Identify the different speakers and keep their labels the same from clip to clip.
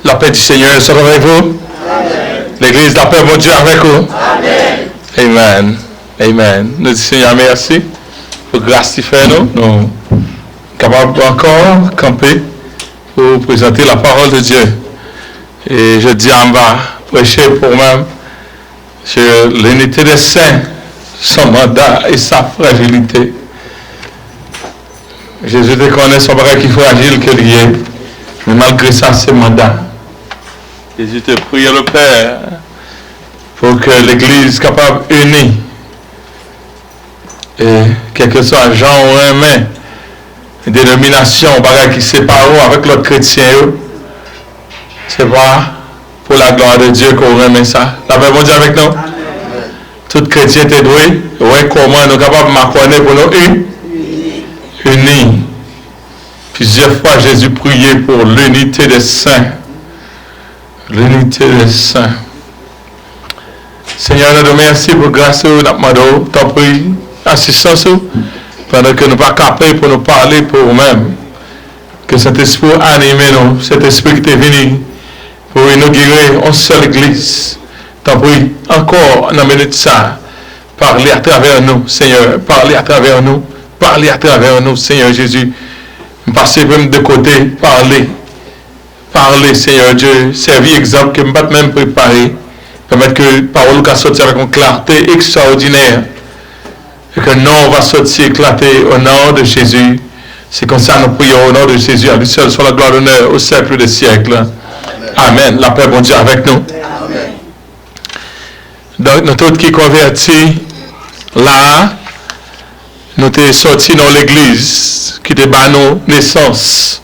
Speaker 1: La paix du Seigneur soit avec vous. L'église de la paix, mon Dieu, avec vous. Amen. Amen. Nous disons Seigneur merci pour grâce qu'il fait nous. Nous sommes capables encore camper pour présenter la parole de Dieu. Et je dis on va prêcher pour moi sur l'unité des saints, son mandat et sa fragilité. Jésus te connaît son bagage qui est fragile que lié, mais malgré ça, c'est mandat. Jésus te prie le Père pour que l'Église soit capable unie. Et quel que soit genre ou un main, dénomination, bagage qui sépare avec l'autre chrétien, c'est pas pour la gloire de Dieu qu'on remet ça. La paix, bon Dieu avec nous. Tout chrétien est doué, ouais, comment nous sommes capables de m'accorder pour nous unis. Plusieurs fois, Jésus priait pour l'unité des saints. L'unité des saints. Seigneur, nous te remercions pour grâce à nous, t'en prie, assistance, pendant que nous ne sommes pas capables pour nous parler pour nous-mêmes. Que cet esprit anime nous, cet esprit qui est venu pour inaugurer une seule église. T'en prie, encore une minute ça, parlez à travers nous, Seigneur, parlez à travers nous, parlez à travers nous, Seigneur Jésus. Passez même de côté, parlez. Parlez, Seigneur Dieu, servi exemple que je ne peux pas même préparer. Permettre que la parole va sortir avec une clarté extraordinaire. Et que le nom va sortir éclaté au nom de Jésus. C'est comme ça nous prions au nom de Jésus. À lui seul soit la gloire et l'honneur au siècle des siècles. Amen. La paix, bon Dieu, avec nous. Amen. Donc, nous tous qui convertis, là, nous sommes sortis dans l'église qui était dans nos naissances.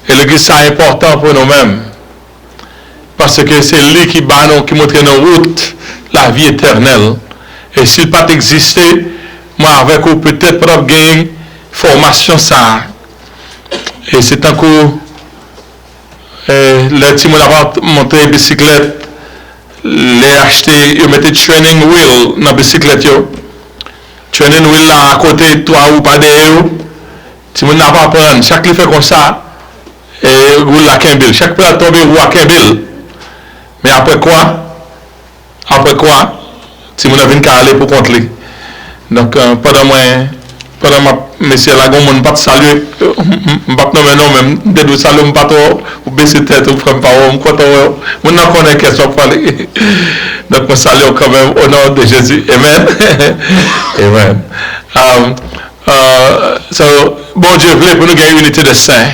Speaker 1: Et l'église, c'est important pour nous-mêmes. Parce que c'est lui qui montre nos routes, la vie éternelle. Et s'il n'a pas existé, moi avec vous, peut-être pour gagner formation ça. Et c'est un coup, les petits gens monté bicyclette, les acheter, ils mettaient training wheel dans la bicyclette. Training wheel là à côté, toi ou pas derrière. Si vous n'avez pas prendre, chaque fois fait comme ça, et roule la Kimbil. Chaque fois tombe roule la Kimbil. Mais après quoi, si vous n'avez qu'à aller pour contrôler. Donc, pendant monsieur la gomme, on pas saluer, on pas nommer non même, de nous saluer, on pas trop, ou baisser tête, ou frère, on on n'a connaît question pour parler. Donc, on salue quand même au nom de Jésus. Amen. Amen. Bon Dieu voulait pour nous gagner l'unité des saints.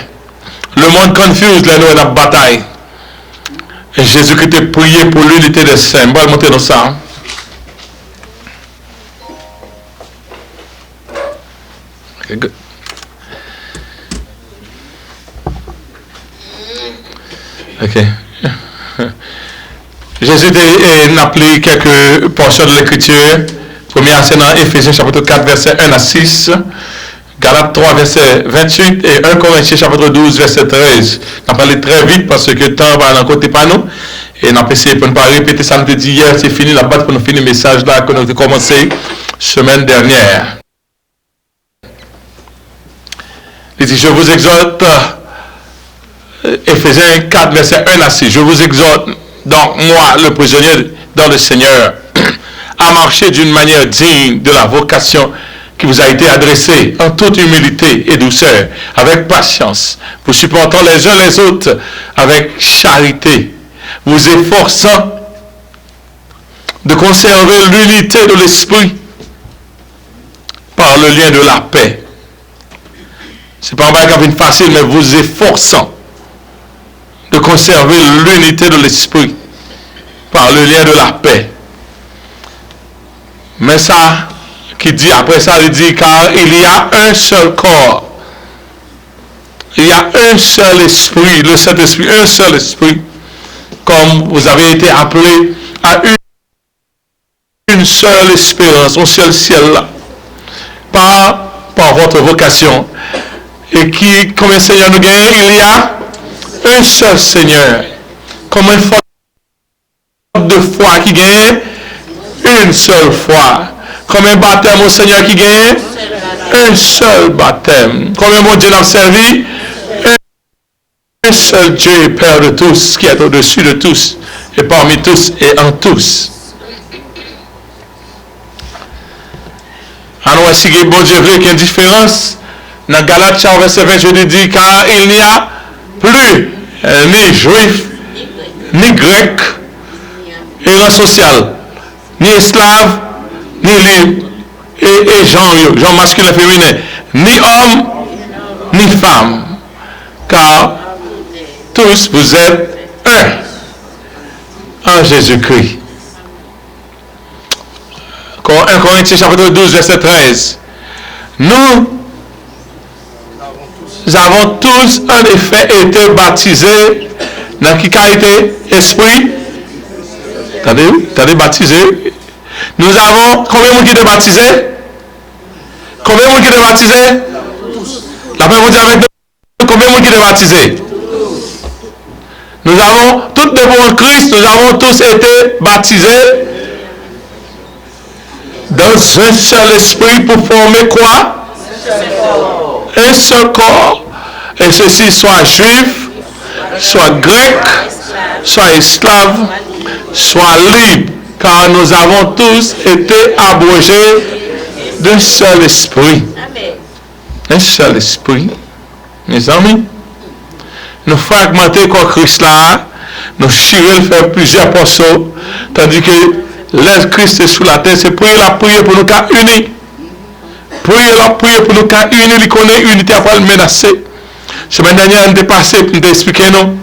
Speaker 1: Le monde confuse là nous dans la bataille. Et Jésus-Christ a prié pour l'unité des saints. On va monter dans ça. Okay, good. Ok. Jésus a appelé quelques portions de l'écriture. Première, c'est dans Éphésiens chapitre 4, verset 1 à 6. Galates 3, verset 28 et 1 Corinthiens chapitre 12, verset 13. On va parler très vite parce que le temps va à côté pas nous. Et on a essayé pour ne pas répéter ça, nous dit hier, c'est fini, la base pour nous finir le message là que nous avons commencé semaine dernière. Il dit, je vous exhorte, Éphésiens 4, verset 1 à 6, je vous exhorte, donc moi, le prisonnier dans le Seigneur, à marcher d'une manière digne de la vocation qui vous a été adressée en toute humilité et douceur, avec patience, vous supportant les uns les autres avec charité, vous efforçant de conserver l'unité de l'esprit par le lien de la paix. C'est pas un bagage facile, mais vous efforçant de conserver l'unité de l'esprit par le lien de la paix. Mais ça, qui dit, après ça, il dit, car il y a un seul corps, il y a un seul esprit, le Saint-Esprit, un seul esprit, comme vous avez été appelés à une seule espérance, un seul ciel là, par votre vocation. Et qui, comme un Seigneur nous gagne, il y a un seul Seigneur, comme une forme de foi qui gagne une seule foi. Comme un baptême au Seigneur qui gagne un seul baptême. Comme un bon Dieu l'a servi, Un seul Dieu est Père de tous, qui est au-dessus de tous, et parmi tous et en tous. Alors, si bon Dieu veut qu'il y ait une différence, dans Galates verset 20, je dis, car il n'y a plus ni juif, ni grec, et rang social, ni esclave, ni libre, et genre masculin, féminin, ni homme, ni femme, car tous vous êtes un en Jésus-Christ. 1 Corinthiens chapitre 12, verset 13. Nous avons tous en effet été baptisés dans qui qualité? Esprit. Attendez, baptisé. Nous avons, combien de monde qui est baptisé? Combien de monde qui est baptisé? La première dit avec nous, combien de monde qui est baptisé? Nous avons, tous devant Christ, nous avons tous été baptisés dans un seul esprit pour former quoi? Un seul corps. Et ceci soit juif, soit grec, soit esclave, soit libre. Car nous avons tous été abrogés d'un seul esprit. Un seul esprit. Mes amis, nous fragmenter comme Christ là, nous chirer le faire plusieurs morceaux, tandis que l'être Christ est sous la terre, c'est prier la prière pour nous qu'à unis. Prier la prière pour nous qu'à unis, il connaît unité après le menacer. Semaine dernière, on est passé pour nous expliquer nous.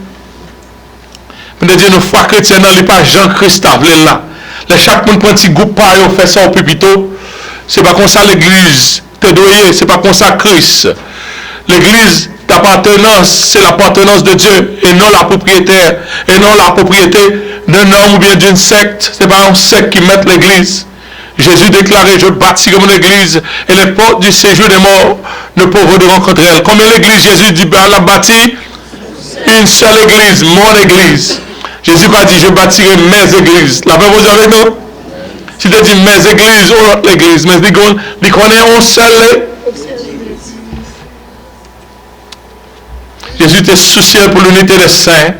Speaker 1: Pour nous dire, nous, foi chrétienne, nous n'est pas Jean-Christ là. Chaque monde prend un petit groupe par eux, fait ça au pupito. C'est pas comme ça l'église te doyer, c'est pas comme ça Christ. L'église d'appartenance, c'est l'appartenance de Dieu et non la propriétaire, et non la propriété d'un homme ou bien d'une secte. C'est pas un secte qui met l'église. Jésus déclarait, je bâtirai mon église et les portes du séjour des morts ne pourront contre elle. Combien l'église, Jésus dit, ben, elle a bâti une seule église, mon église. Jésus pas dit, je bâtirai mes églises. La même chose avec nous. Si tu dis mes églises ou notre église, mais il connaît un seul. Jésus était soucieux pour l'unité des saints.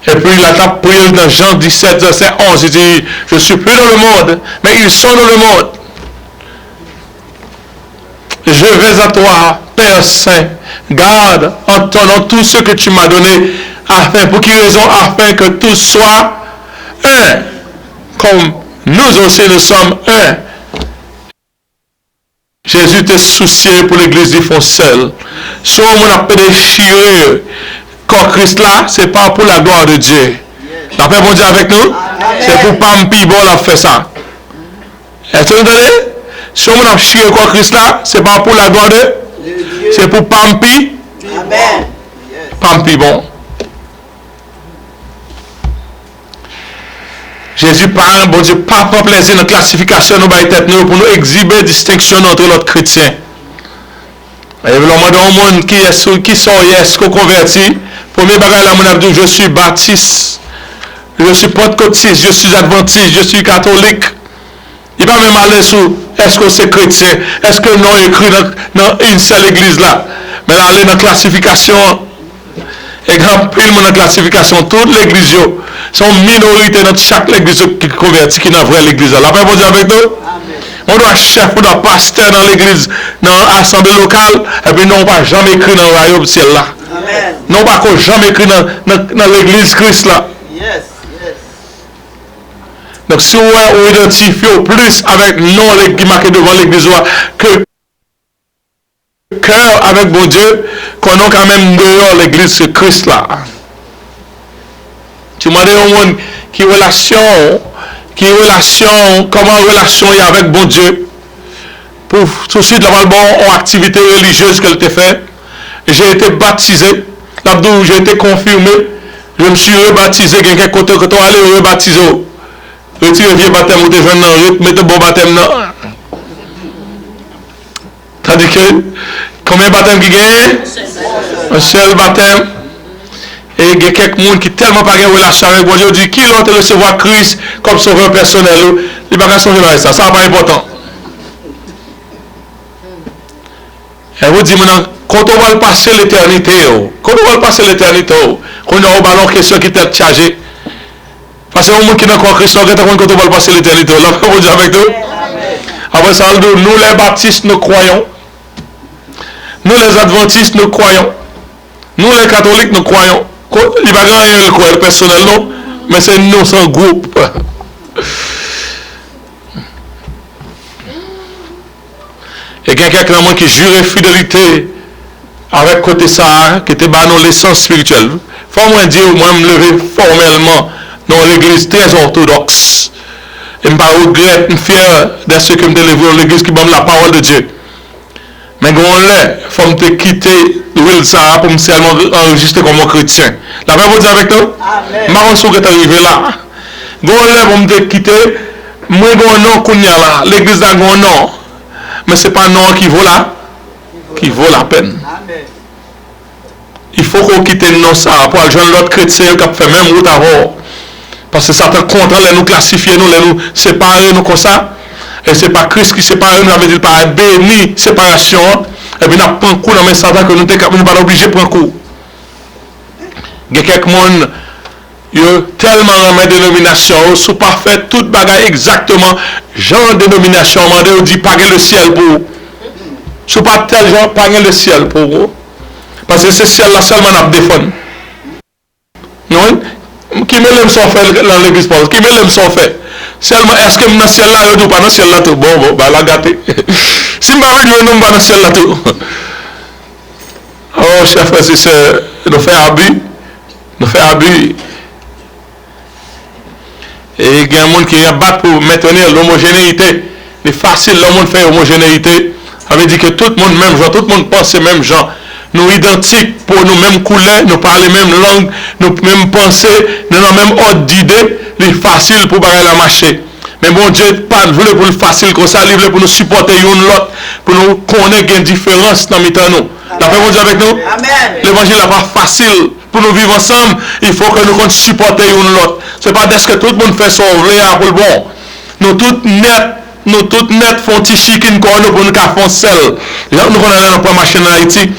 Speaker 1: Et puis il a prié dans Jean 17, verset 11. Il dit, je suis plus dans le monde, mais ils sont dans le monde. Je vais à toi, Père Saint, garde en ton nom tout ce que tu m'as donné, afin, pour quelle raison? Afin que tous soient un, comme nous aussi nous sommes un. Jésus était soucieux pour l'église du fond seul. Si on a déchiré quand Christ là, c'est pas pour la gloire de Dieu. La paix bon Dieu avec nous, c'est pour pas me bon la fait ça. Est-ce que vous entendez? Si on a chié quand Christ là, c'est pas pour la gloire de Dieu, c'est pour pas me Amen. Pas me bon. Jésus parle, bon Dieu, pas prendre plaisir dans la classification de nos têtes pour nous exhiber distinction entre l'autre chrétien. Et le monde qui sont est converti, premier bagage là, mon abdou, je suis baptiste, je suis pentecôtiste, je suis adventiste, je suis catholique. Il va même aller sur est-ce que c'est chrétien, est-ce que non écrit dans une seule église là. Mais là, aller dans la classification, et grand pile dans la classification, toute l'église sont minorités dans chaque église qui convertit, qui n'a vraie l'église. La paix, bon Dieu avec nous. On doit chef, on doit pasteur dans l'église, dans l'assemblée locale, et puis non pas jamais écrit dans le royaume ciel là. Non pas jamais écrit dans l'église Christ là. Donc si on identifie plus avec non qui marqué devant l'église que cœur avec bon Dieu, qu'on a quand même dehors l'église Christ là. Tu m'as dit au monde qui relation, comment relation est avec bon Dieu. Pour tout de suite, là, bon, en activité religieuse qu'elle t'a fait, j'ai été baptisé. Là, j'ai été confirmé. Je me suis rebaptisé. Quelqu'un côté quand on allait rebaptiser. Retirez vieux baptême ou des jeunes, mettez bon baptême là. Tandis que, combien de baptêmes qui gagnent? Un seul baptême. Et il y a quelqu'un qui tellement pas de relation avec bon Dieu, dit qui l'autre recevoir Christ comme sauveur personnel, il va pas changer ça, ça n'est pas important. Et vous dites maintenant, quand on va passer l'éternité, quand on va passer l'éternité, quand on a un ballon question qui est chargé, parce que le monde qui n'a pas Christ, quand on va passer l'éternité, là, vous dire avec nous. Après ça, nous les baptistes, nous croyons. Nous les adventistes, nous croyons. Nous les catholiques, nous croyons. Il n'y a pas rien de croire personnel, non, mais c'est nous, c'est un groupe. Et quelqu'un qui jure fidélité avec côté ça, qui était dans l'essence spirituelle. Il faut moi dire, moi me lever formellement dans l'église très orthodoxe. Et je ne regrette, je suis fier de ce que je me délivre dans l'église qui donne la parole de Dieu. Mais quand il faut me quitter l'huile ça pour me seulement enregistrer comme un chrétien. La paix vous dire avec nous? Amen. Je suis arrivé là. Quand il faut me quitter, moi j'ai un nom qu'on y a là. L'église a un nom. Mais ce n'est pas un nom qui vaut la peine. Amen. Il faut qu'on quitte le nom ça pour aller joindre l'autre chrétien qui a fait même route avant. Parce que Satan content de nous classifier, nous séparer nous comme ça. Et ce n'est pas Christ qui sépare, nous avons dit par béni, séparation. Et puis nous avons pris un coup dans le Satan que nous ne sommes pas obligés de prendre un coup. Il y a quelques monde qui ont tellement de dénominations, ils ne sont pas fait tout bagaille exactement. Genre de dénomination, on dit pas le ciel pour vous. Ce n'est pas tel genre, pas le ciel pour vous. Parce que ce ciel-là seulement nous défend. Non? Qui me l'aime sans faire dans l'église, qui me l'aime sans faire. Seulement, est-ce que dans le ciel là, je ne pas dans le ciel là tout? Bon, bah la gâté. Si je ne veux pas dans le ciel là tout. Oh, chers frères et sœurs, nous faisons abus. Nous faisons abus. Et il y a un monde qui est battu pour maintenir l'homogénéité. C'est facile, le monde fait l'homogénéité. Ça veut dire que tout le monde même genre, tout le monde pense même genre. Nous identiques pour nous mêmes couleurs, nous parlons même langue, nous même pensées, nous avons même ordre d'idées, c'est facile pour parler la marcher. Mais bon Dieu, pas voulu pour le facile comme ça, il voulait pour nous supporter une l'autre, pour nous connaître une différence dans nous. La paix vous dit avec nous? L'évangile n'est pas facile. Pour nous vivre ensemble, il faut que nous supporter une l'autre. Ce n'est pas parce que tout le monde fait son vrai pour le bon. Nous tous net font petit chicken pour nous faire sel. Nous connaissons pas machine en Haïti.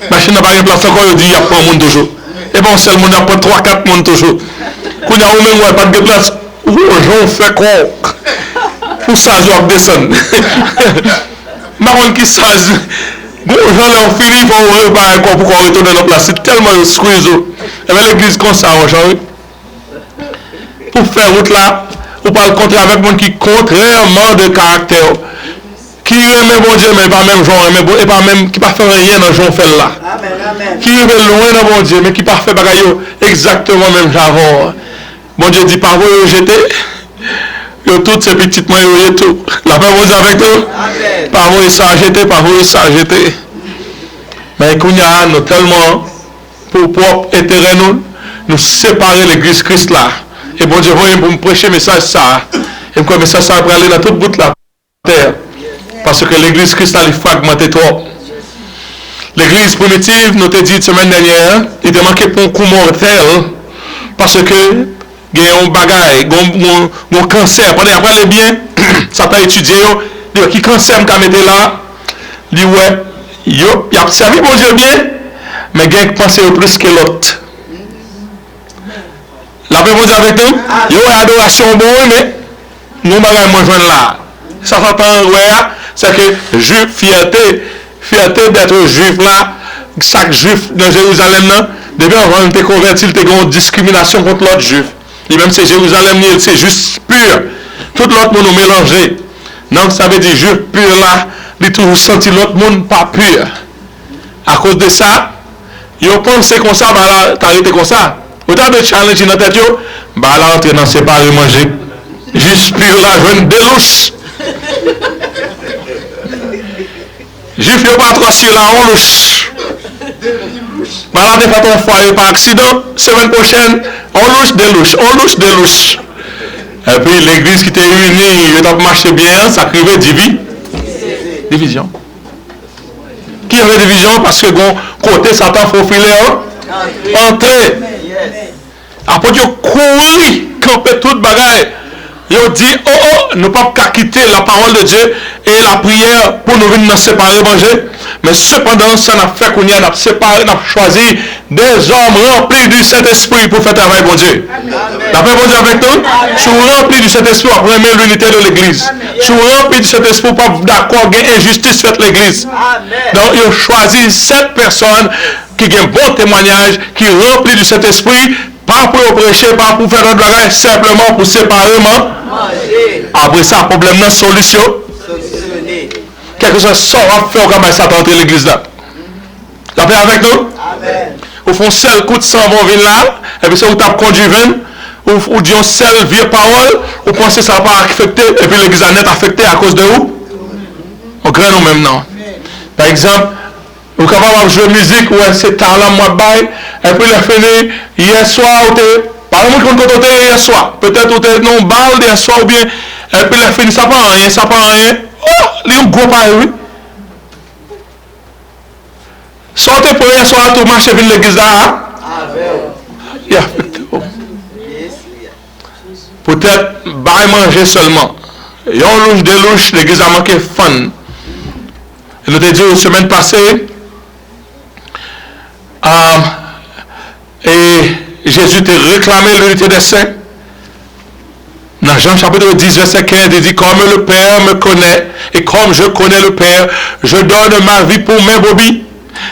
Speaker 1: Machine n'a pas de place encore, il dit il y a pas de monde toujours. Et bon, c'est le monde, il y a pas 3-4 monde toujours. Quand il y a un même, pas de place, j'en fais quoi? Pour ça, je vais descendre. Marron qui sage. Bon, j'en ai fini pour reparler pour qu'on retourne dans la place. C'est tellement squeeze. Et bien l'église comme ça, pour faire route là, on parle contre avec monde qui contrairement de caractère. Qui aime bon Dieu, mais pas même genre, et pas même qui pas faire rien dans Jean fait là. Amen. Qui est loin dans bon Dieu, mais qui pas fait bagaille exactement même genre. Bon Dieu dit pas vous jeter. Yo toutes ces petites mains et tout. La paix vous avec nous. Pas vous ça jeter, pas vous ça jeter. Mais qu'on y a nous tellement pour propre intérêt nous séparer l'église Christ là. Et bon Dieu voyez pour me prêcher message ça. Et comme message ça pour aller dans toute bout de la terre. Parce que l'église Christ a fragmenté trop. L'église primitive, nous t'ai dit la semaine dernière, il te manquait pour un coup mortel. Parce que il y a un bagaille, un cancer. Après les biens, ça t'a étudié, qui cancer m'a mis là, il dit ouais, il a servi bon Dieu bien, mais il y a pensé plus que l'autre. La paix vous dit avec nous, il y a adoration bon, mais nous bagaille moins joindre là. Ça s'entend, ouais, c'est que juif, fierté d'être juif là, chaque juif dans Jérusalem là, depuis avant de te convertir, il y a une discrimination contre l'autre juif. Et même c'est Jérusalem, c'est juste pur. Tout l'autre monde mélangé. Donc ça veut dire juif pur là, il toujours senti l'autre monde pas pur. À cause de ça, ils ont pensé comme ça, bah là, t'as arrêté comme ça. Autant de challenge dans ta tête, bah là, entrer dans séparer manger. Juste pur là, je une délouche. Juif n'a pas trop sur là, on louche. Malade fait ton foyer par accident, semaine prochaine, on louche. Et puis l'église qui était unie, il a marché bien, ça crivait division. Qui avait division parce que côté Satan faut filer entrer. Après tu couru, camper toute bagaille. Il dit, nous ne pouvons pas quitter la parole de Dieu et la prière pour nous venir séparer manger. Mais cependant, ça n'a fait qu'on y a séparé, n'a choisi des hommes remplis du Saint-Esprit pour faire travail pour Dieu. La paix bon Dieu avec nous. Si vous remplis du Saint-Esprit, après l'unité de l'Église. Si vous remplis du Saint-Esprit, pas d'accord, il y a injustice faite l'Église. Donc, il a choisi 7 personnes qui ont un bon témoignage, qui remplis du Saint-Esprit, pas pour prêcher, pas pour faire notre bagage, simplement pour séparément. Après ça, problème là, solution. Quelque chose ça va faire comme ça entrer l'église là. La paix avec nous? Amen. Au fond, seul coup de sang vont venir là, et puis ça vous tape conduit ou dit seul vieux parole, ou pensez ça va affecter, et puis l'église est net affectée à cause de où? On crée nous même non. Par exemple, vous pouvez avoir joué musique, ouais, c'est talent, moi, bail, et puis la fini, hier soir, ou t'es, par exemple, quand on était hier soir, peut-être ou t'es non balle hier soir, ou bien, et puis la fini, ça prend rien, ça prend rien. Oh, il y a un gros pareil, oui. Sortez pour hier soir, tout marché vers l'église là. Il y a peut-être, bail manger seulement. Il y a un louche de louche, l'église a manqué fun. Il nous a dit la semaine passée, et Jésus t'a réclamé l'unité des saints. Dans Jean chapitre 10, verset 15, il dit, comme le Père me connaît, et comme je connais le Père, je donne ma vie pour mes brebis.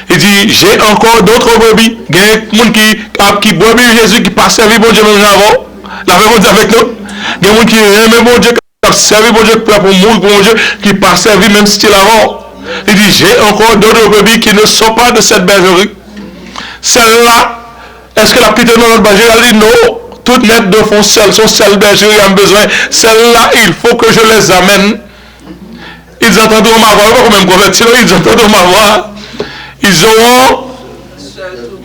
Speaker 1: Il dit, j'ai encore d'autres brebis. Il y a des gens qui brebis Jésus, qui passent servir bon Dieu même avant. La même chose avec nous. Il y a des gens qui aiment bon Dieu, qui servent bon Dieu, pour mourir pour bon Dieu, qui passent servir même style avant. Il dit, j'ai encore d'autres brebis qui ne sont pas de cette bergerie. Celle-là, est-ce que la petite de notre bergerie, elle dit non? Toutes net de font seules, sont celles bergeries ont besoin. Celles-là, il faut que je les amène. Ils entendront ma voix, pas même convertir, ils entendront ma voix. Ils auront,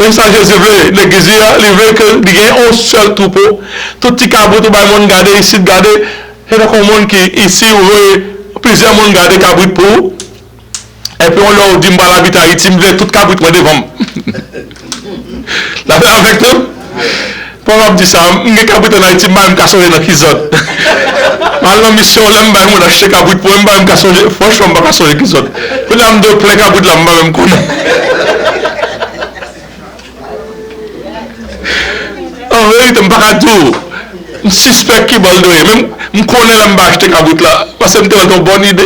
Speaker 1: même ça Jésus veut, l'église, il veut qu'il y ait un seul troupeau. Tout petit cabot, tout le monde garder ici, garder. Il y a un monde qui, ici, plusieurs monde garder cabot pour. Et puis on leur dit, je vais l'habiter à Haïti, je vais tout cabot devant. La paix avec nous? Pour moi, je dis ça, je vais cabot en Haïti, je vais me casser dans la cuisine. Dans la mission, je vais acheter cabot pour moi, je vais me casser, franchement, je vais me casser dans la cuisine. Puis là, je vais plein cabot là, je vais me connaître. En vérité, je ne vais pas dire. Je suspecte qui va le donner. Même je connais la m'ba acheter cabot là. Parce que c'est une bonne idée.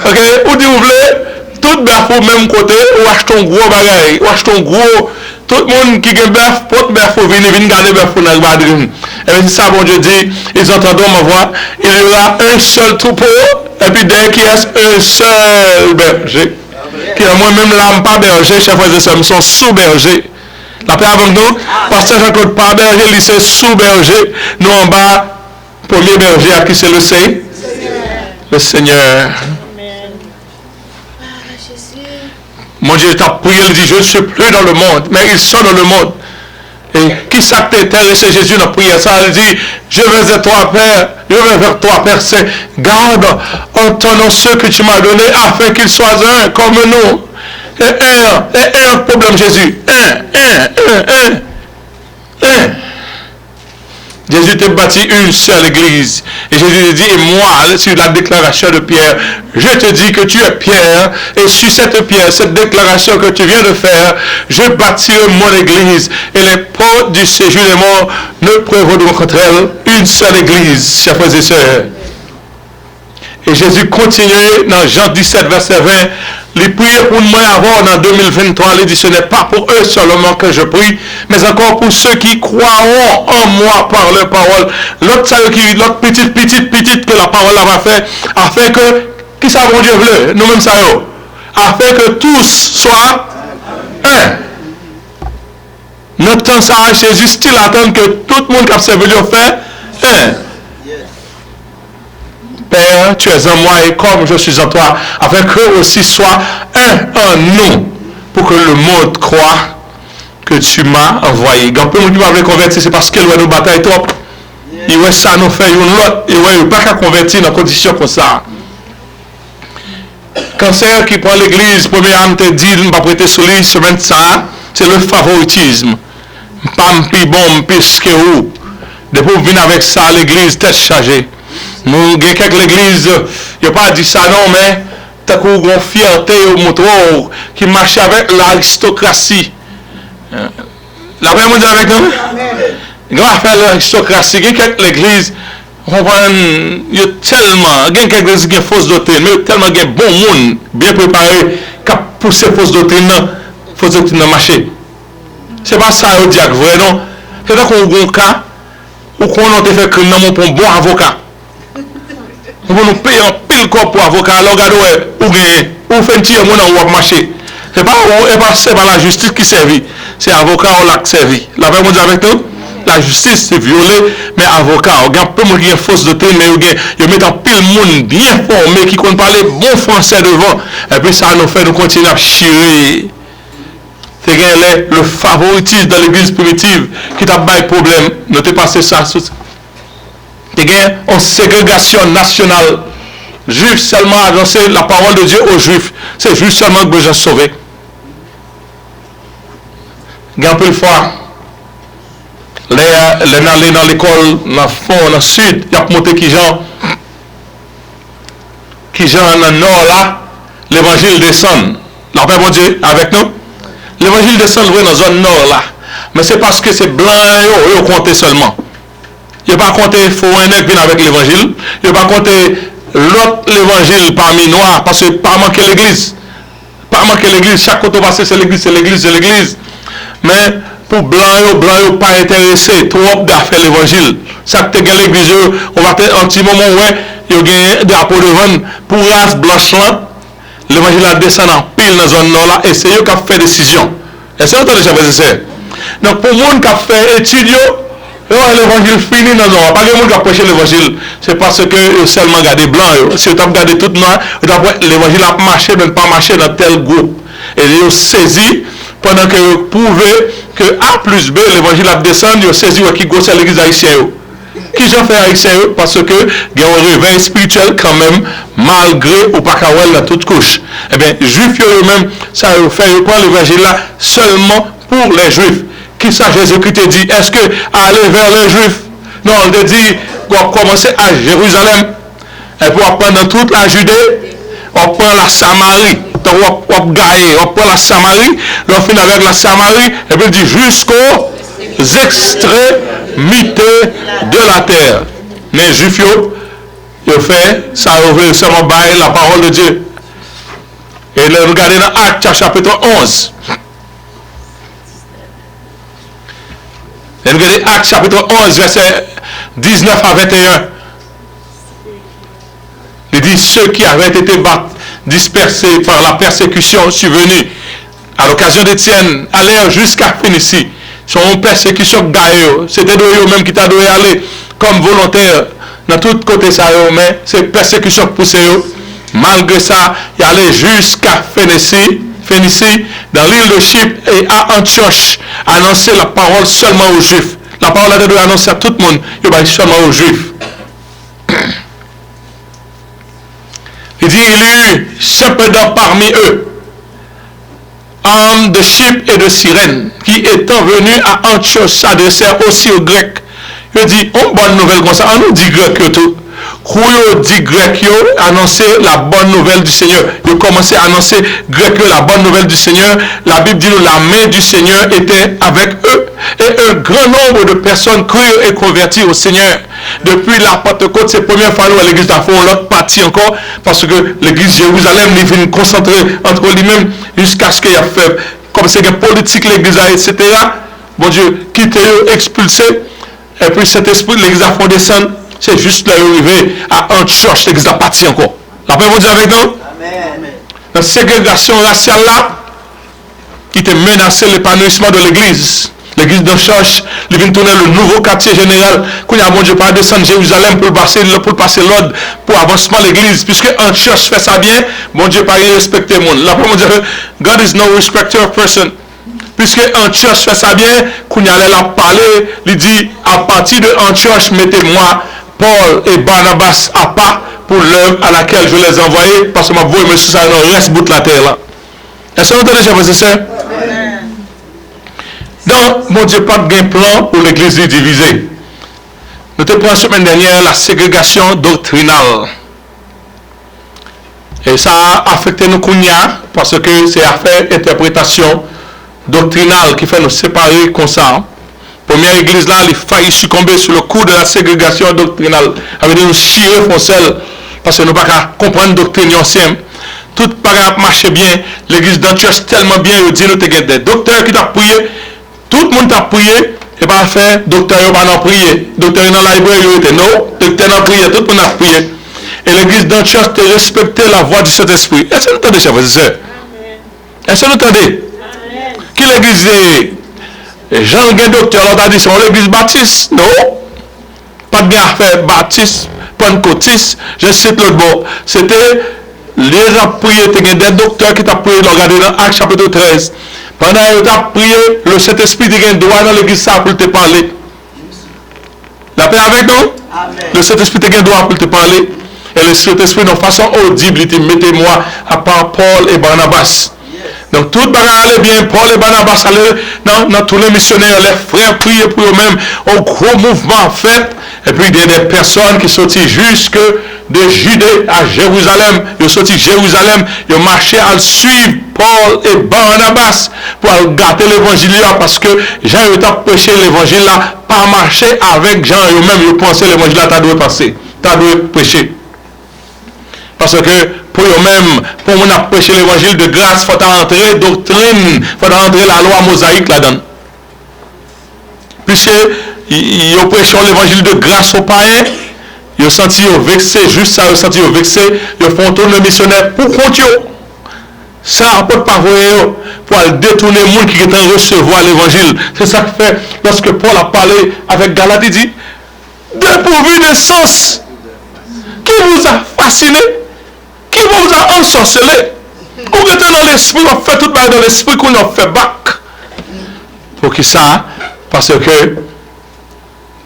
Speaker 1: Ok? Ou dit vous voulez, tout bœuf au même côté, ou acheter un gros bagage, ou acheter un gros. Tout le monde qui a bœuf, porte bœuf, venir garder bœuf pour nous badrin. Et puis ça, bon Dieu dit, ils entendront ma voix, il y aura un seul troupeau, et puis dès qu'il y a un seul berger. Qui est moi-même là, pas berger, chef frères et sœurs, sont sous-berger. La paix avec nous, pasteur Jean-Claude pas berger, il c'est sous-berger. Nous en bas, premier berger à qui c'est le Seigneur. Le Seigneur. Mon Dieu t'a prié, il dit, je ne suis plus dans le monde, mais ils sont dans le monde. Et qui s'intéresse Jésus dans la prière, ça, il dit, je vais vers toi, Père, je vais vers toi, Père Saint, garde en ton nom ceux que tu m'as donnés, afin qu'ils soient un comme nous. Et un problème, Jésus. Un. Jésus t'a bâti une seule église. Et Jésus dit, et moi, sur la déclaration de Pierre, je te dis que tu es Pierre, et sur cette pierre, cette déclaration que tu viens de faire, je bâtirai mon église, et les portes du séjour des morts ne prévaudront contre elle. Une seule église, chers frères et sœurs. Et Jésus continuait dans Jean 17, verset 20, les prières pour moi avant en 2023, il dit, ce n'est pas pour eux seulement que je prie, mais encore pour ceux qui croiront en moi par leur parole. L'autre petite que la parole va faire, afin que, qui ça mon Dieu veut, nous-mêmes ça y est, afin que tous soient un. Notre temps ça, Jésus style attend que tout le monde qui a servi Dieu fait un. Père, tu es en moi et comme je suis en toi, afin qu'eux aussi soient un en nous, pour que le monde croit que tu m'as envoyé. Quand peu qui m'avait converti, c'est parce qu'il va nous bataille trop. Il va ça nous faire une autre, il va pas qu'à convertir dans des conditions comme ça. Cancer qui prend l'église, premier âme te dit, ne pas prêter sur lui, semaine ça, c'est le favoritisme. Pas plus bon, plus que vous. Depuis que vous venez avec ça, l'église tête chargée. Nous, quelques l'église, Je pas dit ça non, mais t'as qu'on une fierté au moto qui marche avec l'aristocratie. La paix mondiale avec nous? Grand affaire l'aristocratie, il y a l'église, il y a tellement, il y a quelques églises qui ont fausse doctrine, mais tellement il y a bon monde bien préparé qui a poussé fausse doctrine dans marché. C'est pas ça au diable vrai non. C'est là qu'on a un cas où on a fait crime pour un bon avocat. On va nous payer un pile corps pour avocat, alors regardez où gagner, où fait un petit monde dans le marché. C'est pas la justice qui servit, c'est l'avocat qui l'a servi. La paix mondiale avec nous, la justice c'est violé, mais avocat, on a un peu de qui est fausse doctrine, mais ils mettent un pile monde bien formé qui compte parler bon français devant, et puis ça nous fait nous continuer à chirer. C'est le favoritisme dans l'église primitive qui t'a pas de problème. Notez pas ça. C'est une ségrégation nationale. Juifs seulement annoncer la parole de Dieu aux Juifs. C'est juste seulement que besoin de sauver. Un peu de fois, les aller dans l'école, dans le fond, dans le sud, il y a monté qui genre dans le nord là, l'évangile descend. La paix, mon Dieu, avec nous. L'évangile descend dans la zone nord là. Mais c'est parce que c'est blanc, ils ont compté seulement. Il n'y a pas compté foreigner qui vient avec l'évangile. Il n'y a pas compté l'autre l'évangile parmi noirs. Parce que pas manquer l'église. Pas manquer l'église. Chaque côté passé, c'est l'église, c'est l'église, c'est l'église. Mais pour blanc, pas intéressé trop d'affaires l'évangile. Ça que tu as l'église, on va faire un petit moment où il y a un drapeau devant pour race blanche là. L'évangile a descendu en pile dans la zone nord là et c'est eux qui ont fait décision. Et c'est autre chose que donc pour les gens qui ont fait études, l'évangile fini dans la zone. Pas les gens qui ont prêché l'évangile, c'est parce que seulement gardé blanc. Si vous avez gardé tout noir, l'évangile a marché, mais pas marché dans tel groupe. Et ils ont saisi pendant que vous prouvez que A plus B, l'évangile a descendu, ils ont saisi qui gosse à l'église haïtienne. Qui j'en fais haïtien parce que il y a un réveil spirituel quand même malgré ou pas qu'à dans toute couche. Eh bien, juifs eux-mêmes, ça fait prendre l'évangile là seulement pour les juifs. Qui ça Jésus-Christ te dit? Est-ce que aller vers les juifs? Non, il te dit qu'on commencer à Jérusalem et pour prendre dans toute la Judée, on prend la Samarie. Donc on prend la Samarie, on finit avec la Samarie et puis il dit jusqu'aux extrémités de la terre. Mais juifs, ils fait ça, seulement bailler la parole de Dieu. Et regardez dans Actes chapitre 11. Et regardez Actes chapitre 11, verset 19 à 21. Il dit ceux qui avaient été dispersés par la persécution survenue à l'occasion d'Étienne allèrent jusqu'à Phénicie. Son persécution gagne. C'était eux-mêmes qui t'a donné aller comme volontaire dans tout côté ça, mais c'est persécution poussée. Malgré ça, il allait jusqu'à Phénicie, dans l'île de Chypre et à Antioche, annoncer la parole seulement aux Juifs. La parole a été annoncée à tout le monde, il va seulement aux Juifs. Il dit, il y eut cependant parmi eux hommes de Chypre et de Cyrène, qui étant venus à Antioche s'adressèrent aussi aux Grecs. Il dit, on bonne nouvelle comme ça, on nous dit grec tout. Quand dit grec, annoncer la bonne nouvelle du Seigneur. Ils commençaient à annoncer grec la bonne nouvelle du Seigneur. La Bible dit, la main du Seigneur était avec eux. Et un grand nombre de personnes crurent et convertirent au Seigneur. Depuis la Pentecôte, c'est la première fois où l'église a fait l'autre partie encore, parce que l'église Jérusalem est venue concentrer entre lui-même jusqu'à ce qu'il y a fait, comme c'est une politique, l'église, etc. Bon Dieu, quitter, expulser, et puis cet esprit, l'église a fait descendre, c'est juste là arrivé à Antioche, l'église a parti encore. La paix, vous dire avec nous? Amen. La ségrégation raciale là, qui était menacé l'épanouissement de l'église. L'église d'Antioche, il vient tourner le nouveau quartier général. Quand il y a bon Dieu pas descendre Jérusalem pour passer l'ordre pour avancement de l'église. Puisque Antioche fait ça bien, bon Dieu pas respecter le monde. La première dire God is no respecter of person. Puisque Antioche fait ça bien, quand il allait la parler, il dit à partir de Antioche, mettez-moi Paul et Barnabas à part pour l'œuvre à laquelle je les ai envoyés, parce que ma voix me ça ne reste bout de la terre là. Est-ce que vous entendez, chers frères et sœurs? Donc, mon Dieu, pas de plan pour l'église divisée. Nous te prenons la semaine dernière la ségrégation doctrinale. Et ça a affecté nous Kounia, parce que c'est affaire interprétation doctrinale qui fait nous séparer comme ça. Première église là, il faillit succomber sur le coup de la ségrégation doctrinale. Avec nous chier foncel, parce que nous ne pouvons pas comprendre la doctrine ancienne. Tout paraît marcher bien. L'église d'Antioche tellement bien, il dit nous des docteurs qui t'ont prié, tout le monde t'a prié, et pas fait, docteur n'a pas prié. Docteur dans la librairie, il était non, docteur n'a prié, tout le monde a prié. Et l'église d'Antioche te respectait la voix du Saint-Esprit. Est-ce que vous entendez, chers frères et sœurs? Est-ce que vous entendez? Qui l'église Jean Guin docteur, on a dit c'est l'église baptiste? Non. Pas de bien affaire baptiste, pentecôtiste, je cite l'autre mot. C'était les a prié, des docteurs qui t'ont prié, regardez dans Actes chapitre 13. Pendant que tu as prié, le Saint-Esprit a droit dans l'église ça pour te parler. La paix avec nous? Amen. Le Saint-Esprit a droit pour te parler. Et le Saint-Esprit, de façon audible, il dit mettez-moi à part Paul et Barnabas. Donc tout le monde allait bien, Paul et Barnabas allaient dans tous les missionnaires, les frères priaient pour eux-mêmes, un gros mouvement fait. Et puis il y a des personnes qui sont jusque de Judée à Jérusalem. Ils sont sortis Jérusalem, ils ont marché à suivre Paul et Barnabas pour gâter l'évangile là, parce que Jean a prêché l'évangile là, pas marcher avec Jean eux-mêmes, ils pensaient l'évangile là, tu dois passer, tu dois prêcher. Parce que pour eux-mêmes, pour nous prêcher l'évangile de grâce, il faut entrer doctrine, il faut entrer la loi mosaïque là-dedans. Puisque ils ont prêché l'évangile de grâce aux païens, ils ont senti vexé, juste ça, ils ont senti vexé, ils font tourner le missionnaire pour continuer. Ça ne peut pas voir pour détourner les gens qui sont en recevoir l'évangile. C'est ça que fait lorsque Paul a parlé avec Galate, il dit dépourvu de sens, qui vous a fasciné, qui vous a ensorcelé, vous êtes dans l'esprit, on fait tout dans l'esprit qu'on a fait bac. Pour qui ça? Parce que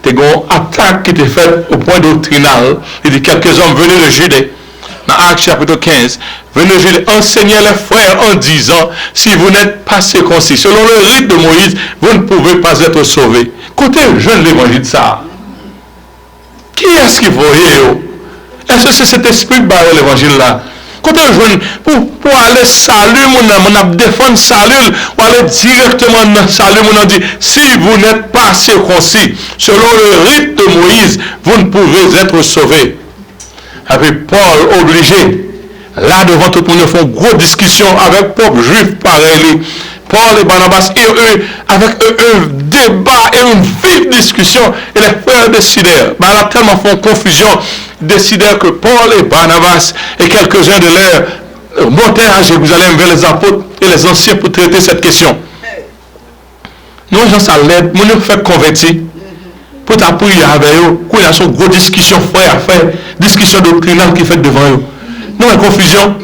Speaker 1: tu as une attaque qui était faite au point doctrinal. Il dit quelques hommes venaient de Judée. Dans Actes chapitre 15, venez de Judée, enseignez les frères en disant, si vous n'êtes pas circoncis, selon le rite de Moïse, vous ne pouvez pas être sauvés. Côté jeune l'évangile ça. Qui est-ce qui voyait? Est-ce que c'est cet esprit qui barre l'évangile là? Côté jeune, pour aller saluer mon défendre salut, ou aller directement dans salut, on dit, si vous n'êtes pas circoncis, selon le rite de Moïse, vous ne pouvez être sauvés. Et puis Paul obligé, là devant tout le monde, ils font une grosse discussion avec peuple juif pareil. Paul et Barnabas, et eux, avec eux, un débat et une vive discussion, et les frères décidèrent, ben là tellement font confusion, décidèrent que Paul et Barnabas et quelques-uns de leurs montèrent à Jérusalem vers les apôtres et les anciens pour traiter cette question. Nous, gens, ça l'aide, nous nous fait convertir. Pour t'appuyer avec eux, qu'il y a une grosse discussion frère à faire, discussion doctrinale qui fait devant eux. Nous, une confusion,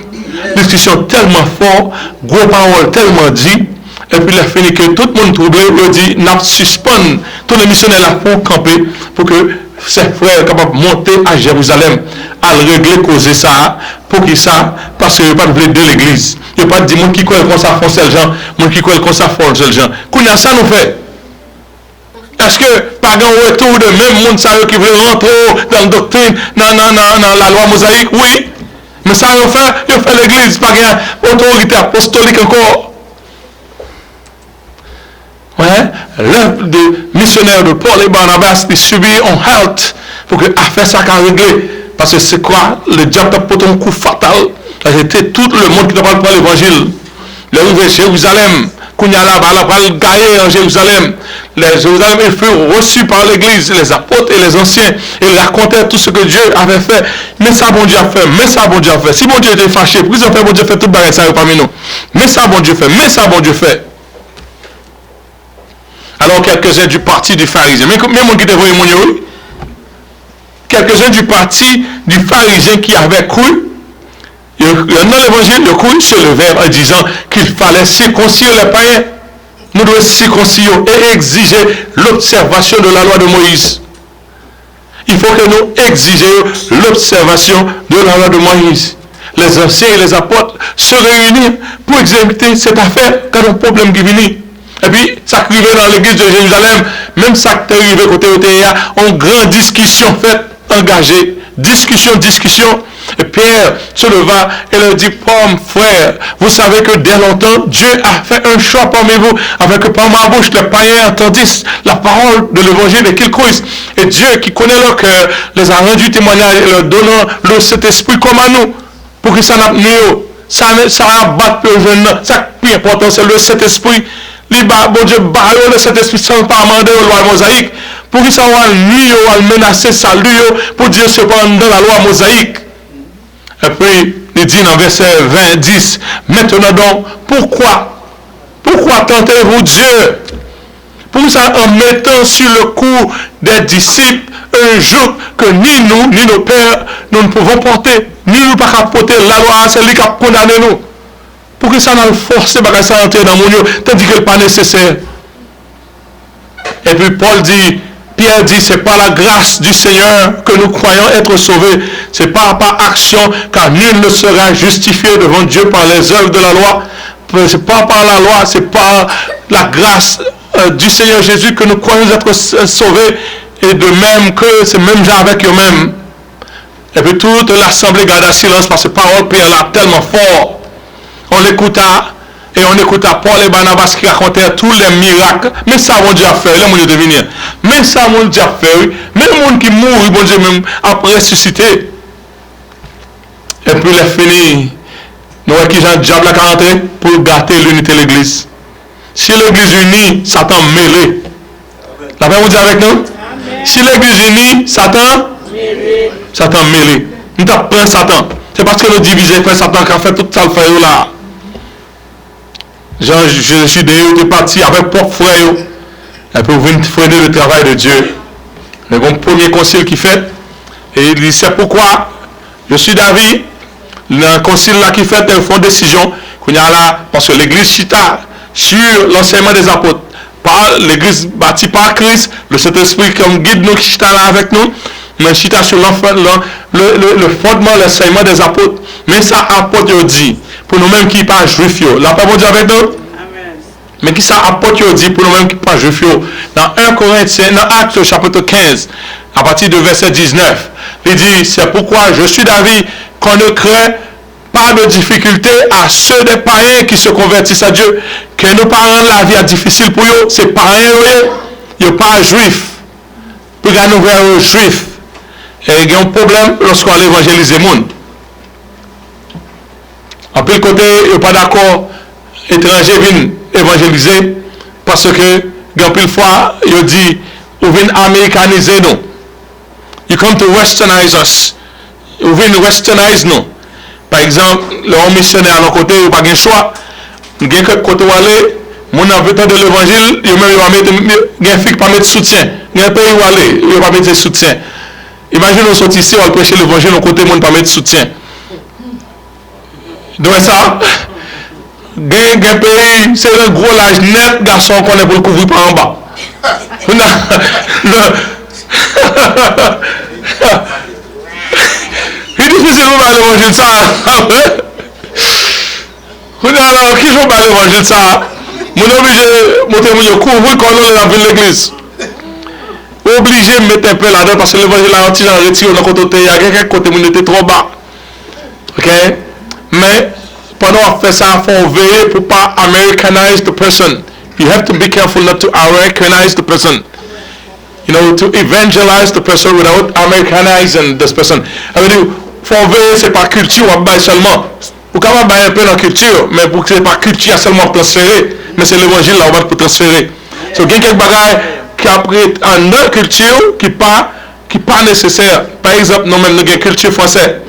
Speaker 1: discussion tellement forte, gros paroles tellement dit, et puis il a fini que tout le monde troublé, il dit, n'a suspend tous les missionnaires là pour camper, pour que ses frères soient capables de monter à Jérusalem, à régler, causer ça, pour qui ça, parce qu'il n'y a pas de l'église. Il n'y a pas de dire, qui croit comme ça font ces gens, moi qui croit comme ça font ces gens. Qu'on a ça nous fait. Est-ce que par un retour de même monde qui veut rentrer dans la doctrine, dans la loi mosaïque? Oui. Mais ça, il fait l'église, pas une autorité apostolique encore. Ouais. L'œuvre de missionnaire de Paul et Barnabas, il subit un halt pour que affaire ça qu'à régler. Parce que c'est quoi? Le diable a porté un coup fatal. C'était tout le monde qui n'a pas parlé l'évangile. L'arrivée à Jérusalem, qu'on y a là-bas, le gaillé en Jérusalem. Les Jérusalem furent reçus par l'église, les apôtres et les anciens. Ils racontaient tout ce que Dieu avait fait. Mais ça, bon Dieu a fait. Mais ça, bon Dieu a fait. Si bon Dieu était fâché, pourquoi ils ont fait bon Dieu fait tout le bagage ça parmi nous? Mais ça, bon Dieu fait. Mais ça, bon Dieu fait. Alors, quelques-uns du parti du pharisien. Mais mon qui te voyait mon yeux, quelques-uns du parti du pharisien qui avait cru, dans l'évangile, le cru se levèrent en disant qu'il fallait circoncire les païens. Nous devons circoncire et exiger l'observation de la loi de Moïse. Il faut que nous exigions l'observation de la loi de Moïse. Les anciens et les apôtres se réunissent pour examiner cette affaire quand un problème qui vient. Et puis, ça arrivait dans l'église de Jérusalem, même ça qui est arrivé côté OTA, une grande discussion faite, engagée, discussion. Et Pierre se leva et leur dit, Pomme, frère, vous savez que dès longtemps, Dieu a fait un choix parmi vous, afin que par ma bouche, les païens entendissent la parole de l'évangile et qu'ils croient. Et Dieu, qui connaît leur cœur, les a rendu témoignage et leur donnant le Saint-Esprit comme à nous, pour que ça n'a pas ça abatte le jeune, ça qui est important, c'est le Saint-Esprit. Bon Dieu, le Saint-Esprit sans pas demander aux lois mosaïques, pour que ça va nuire, menacer salut, pour Dieu se prendre dans la loi mosaïque. Et puis, il dit dans verset 20, 10, maintenant donc, pourquoi tentez-vous Dieu? Pour ça, en mettant sur le cou des disciples un joug que ni nous, ni nos pères, nous ne pouvons porter, ni nous ne pouvons porter la loi, c'est lui qui a condamné nous. Pour que ça n'a forcé de ça entrer dans mon lieu, tandis que ce n'est pas nécessaire. Et puis Paul dit, Pierre dit, c'est par la grâce du Seigneur que nous croyons être sauvés. C'est pas par action, car nul ne sera justifié devant Dieu par les œuvres de la loi. C'est pas par la loi, c'est par la grâce du Seigneur Jésus que nous croyons être sauvés. Et de même que c'est même gens avec eux-mêmes. Et puis toute l'assemblée garda silence parce que parole Pierre là tellement fort. On l'écouta et on écouta Paul et Barnabas qui racontaient tous les miracles. Mais ça, mon Dieu a fait, les gens devenir. Mais ça, mon Dieu a fait, oui. Mais le monde qui mourut, mon Dieu même, a ressuscité. Et puis il est fini. Nous voyons qui Jean diable a rentré pour gâter l'unité de l'église. Si l'église unie, Satan mêlé. La paix, vous dit avec nous? Amen. Si l'église unie, Satan mêlé. Nous avons Satan. C'est parce que nous divisons, Satan qui a fait tout ça le frère là. Je suis de parti avec propre frère. Et puis vous freiner le travail de Dieu. Le bon premier concile qui fait. Et il dit, c'est pourquoi je suis d'avis. Le concile là qui fait, ils font décision. Parce que l'église chita sur l'enseignement des apôtres. Par l'église bâtie par Christ, le Saint-Esprit comme guide nous qui chita là avec nous. Mais chita sur le fondement, l'enseignement des apôtres. Mais ça apôtre dit. Pour nous-mêmes qui ne sont pas juifs. La paix vous dit avec nous? Amen. Mais qui ça apporte dit pour nous-mêmes qui ne sont pas juifs? Dans 1 Corinthiens, dans Actes chapitre 15, à partir de verset 19, il dit, c'est pourquoi je suis d'avis qu'on ne crée pas de difficulté à ceux des païens qui se convertissent à Dieu. Que nos parents la vie est difficile pour eux, c'est païens, ils ne sont pas juifs. Pour qu'ils nous voient juifs. Et il y a un problème lorsqu'on va évangéliser le monde. En plus, côté, il n'y a pas d'accord, étrangers viennent évangéliser parce que, en plus fois, il dit, vous venez américaniser nous. You come to westernize us. Vous venez westernize nous. Par exemple, le missionnaire à nos côtés, il n'y a pas de choix. Il y a quelques côtés où aller, mon habitant de l'évangile, il y a un fille qui mettre soutien. Il y a un pays où aller, il n'y a pas mettre soutien. Imaginez, on sort ici, on prêcher l'évangile, on côté, on ne pas mettre soutien. Donc ça, un pays, c'est un gros large net garçon qu'on est pour le couvrir par en bas. C'est difficile de parler l'évangile ça. Alors, qui joue parler l'évangile ça? Mon obligé de monter mon couvrir quand on est dans l'église. Obligé de mettre un peu là-dedans parce que l'évangile a retiré dans le côté, il y a quelqu'un côté où on était trop bas. Ok? Mais pendant qu'on fait ça, il faut veiller pour ne pas Americanize the person. You have to be careful not to Americanize the person. You know, to evangelize the person without Americanizing this person. Il faut veiller, ce n'est pas culture seulement. Vous pouvez un peu dans la culture, mais pour que ce n'est pas culture seulement transférée, mais c'est l'évangile là pour transférer. Donc, il y a quelques bagages qui a pris en notre culture qui n'est pas nécessaire. Par exemple, nous même nous avons une culture française.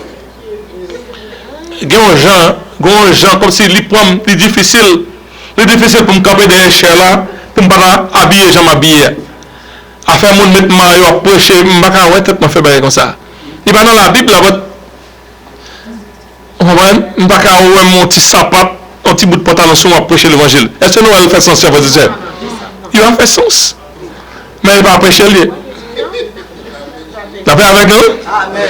Speaker 1: Il y a des gens comme si c'est difficile pour me camper des échelles là, pour me pas habiller, j'aime habiller. À faire mon mettre maillot, à prêcher, je ne vais pas faire comme ça. Il va dans la Bible là, je ne vais pas faire mon petit sapat, un petit bout de pantalon sur moi pour prêcher l'évangile. Est-ce que nous allons faire sens à votre dire? Il va faire sens. Mais il va prêcher lui. La paix avec nous?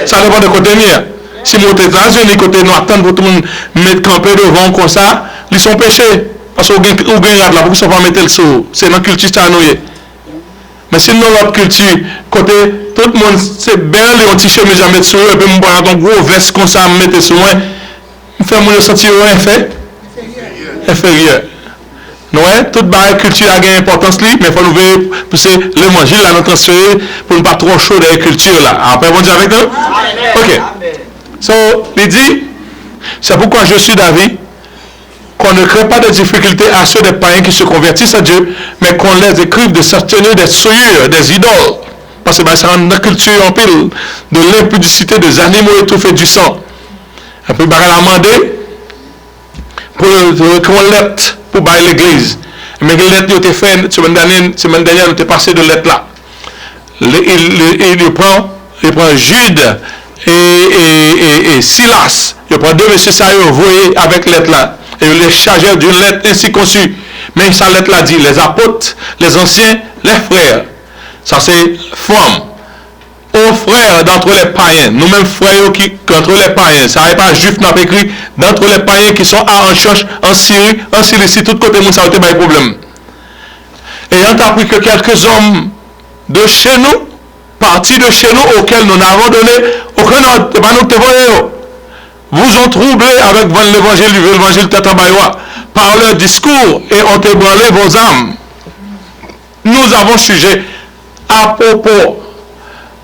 Speaker 1: Ça dépend de côté mien. Si mon États-Unis, côté nous attendons pour tout le monde mettre camper devant comme ça, ils sont péchés. Parce qu'on gagne là, pour qu'ils ne soient pas mettre le sous. C'est dans la culture ça nous. Mais si nous l'autre culture, côté tout le monde c'est belle, et on t chemise à mettre sur eux, et puis on boit un gros veste comme ça, on mettre sur moi, on fait mon sentir inférieur. Nous, toute barre culture a une importance, mais il faut nous voir, parce que le manger, là, nous transférer pour ne pas trop chaud dans la culture, là. Après, bon Dieu avec nous? Ok. So, il dit, c'est pourquoi je suis d'avis qu'on ne crée pas de difficultés à ceux des païens qui se convertissent à Dieu, mais qu'on les écrive de s'abstenir des souillures, des idoles. Parce que c'est une culture en pile, de l'impudicité des animaux étouffés du sang. Et puis, il va demander pour qu'on lettre pour bailler l'église. Mais les lettres ont été faites, semaine dernière, nous avons passé de lettres là. Il prend Jude et Silas. Il prend deux messieurs, ça, ils envoyé avec lettre là. Et il les chargé d'une lettre ainsi conçue. Mais sa lettre là dit les apôtres, les anciens, les frères. Ça c'est forme. Aux frères d'entre les païens, nous-mêmes frères qui entre les païens, ça n'est pas juif n'a pas écrit, d'entre les païens qui sont à Antioche, en Syrie, en Cilicie, tout côté monde ça a été un problème. Et on a appris que quelques hommes de chez nous, partis de chez nous, auxquels nous n'avons donné aucun ordre, pas nous témoigner, vous ont troublé avec l'évangile Tatabaïwa par leur discours et ont ébranlé vos âmes. Nous avons sujet à propos.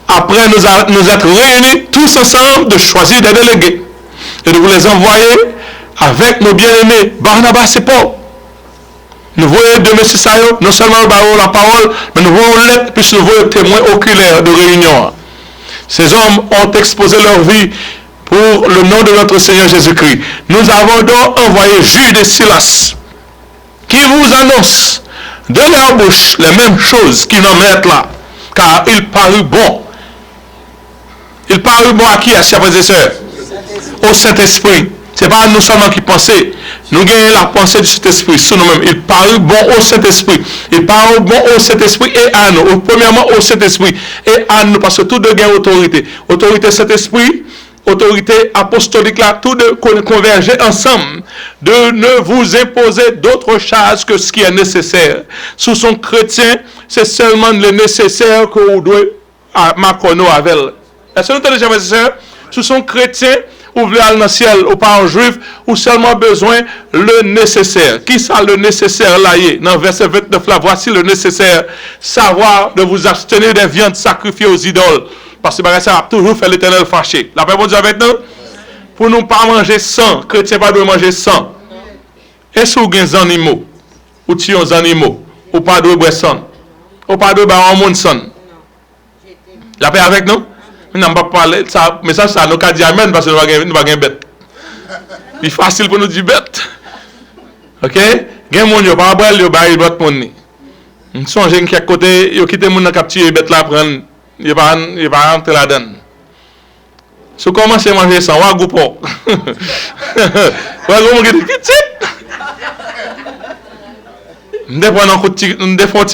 Speaker 1: Après nous être réunis tous ensemble de choisir des délégués et de vous les envoyer avec nos bien-aimés Barnabas et Paul. Nous voyons de M. Sayo, non seulement la parole, mais nous voyons l'être, puisque nous voyons témoins oculaires de réunion. Ces hommes ont exposé leur vie pour le nom de notre Seigneur Jésus-Christ. Nous avons donc envoyé Jude et Silas qui vous annoncent de leur bouche les mêmes choses qu'ils n'en mettent là, car il parut bon. Il parut bon à qui, à ses frères et sœurs? Au Saint-Esprit. Ce n'est pas nous seulement qui pensons. Nous gagnons la pensée du Saint-Esprit sur nous-mêmes. Il parut bon au Saint-Esprit. Il parut bon au Saint-Esprit et à nous. Premièrement au Saint-Esprit et à nous. Parce que tout de gagne autorité. Autorité Saint-Esprit, autorité apostolique là, tout de converger ensemble. De ne vous imposer d'autre chose que ce qui est nécessaire. Sous son chrétien, c'est seulement le nécessaire que vous devez marquer avec. Est-ce que nous avons déjà fait sous son chrétien, ou voulez aller dans le ciel, ou pas en juif, ou seulement besoin le nécessaire. Qui ça le nécessaire là? Dans verset 29 là, voici le nécessaire. Savoir de vous abstenir des viandes sacrifiées aux idoles. Parce que ça a toujours fait l'Éternel fâché. La paix bon Dieu avec nous? Pour nous pas manger sans, chrétien pas de manger sans. Est-ce que vous avez des animaux? Ou tuez des animaux? Ou pas de boire sans? Ou pas de boire en monde sans? La paix avec nous? Nous n'avons pas parlé, mais ça, nous avons dit amen parce que nous n'avons pas de bête. C'est facile pour nous dire bête. Ok? Il y a des gens qui ne pas boire, ils ne pas boire. Nous sommes gens qui à côté, ils quittent les gens qui capturent les bêtes là, ils ne vont pas rentrer là-dedans. Si vous commencez à manger ça, vous avez un goût. Vous avez un goût petit. Nous devons un petit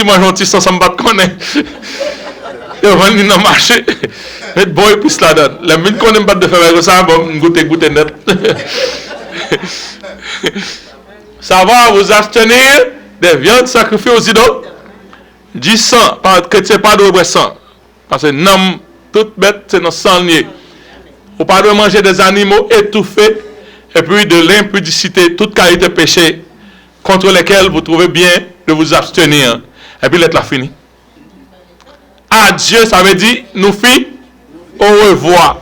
Speaker 1: manger un petit sans me battre. Vous venez dans le marché. Mais boy plus là-dedans. Les mines qu'on aime pas de faire ça, bon, goûter net. Ça va vous abstenir des viandes sacrifiées aux idoles, du sang, parce que c'est pas de sang. Parce que non, toute bête, c'est notre sang lié. Vous pas de manger des animaux étouffés, et puis de l'impudicité, toute qualité de péché, contre lesquels vous trouvez bien de vous abstenir. Et puis l'être là fini. Adieu, ça veut dire, nous filles, au revoir.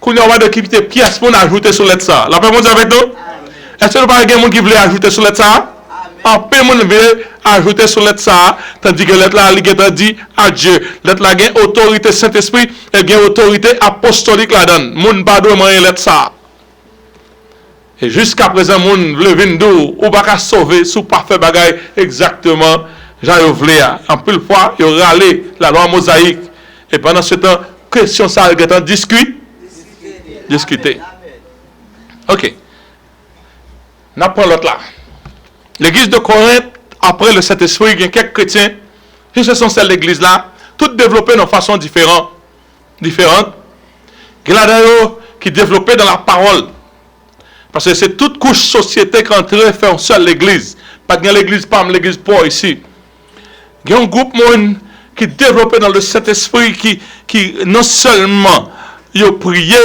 Speaker 1: Quand on va de quitter pièce pour ajouter sur l'être ça. La paix mon Dieu avec nous? Est-ce que nous pas quelqu'un qui voulait ajouter sur l'être ça? En paix mon veut ajouter sur l'être ça, tandis que l'être là, il a dit adieu. L'être là, il y a autorité Saint-Esprit, et il y a autorité apostolique là-dedans. Moun pas de moyen l'être ça. Et jusqu'à présent, moun le vindou, ou pas sauver, sous pas fait bagaille exactement. J'en voulais, en plus de fois, il y aura la loi mosaïque. Et pendant ce temps, question ça, il est en discuter. Ok. Nous prenons l'autre là. L'église de Corinthe, après le Saint-Esprit, il y a quelques chrétiens, qui se sont celles de l'église là, toutes développées de façon différente. Il y a d'ailleurs qui développaient dans la parole. Parce que c'est toute couche société qui entrait faire une seule l'église. Pas que l'église pas l'église pour ici. Il y a un groupe monde qui développé dans le Saint-Esprit, qui non seulement ils prié,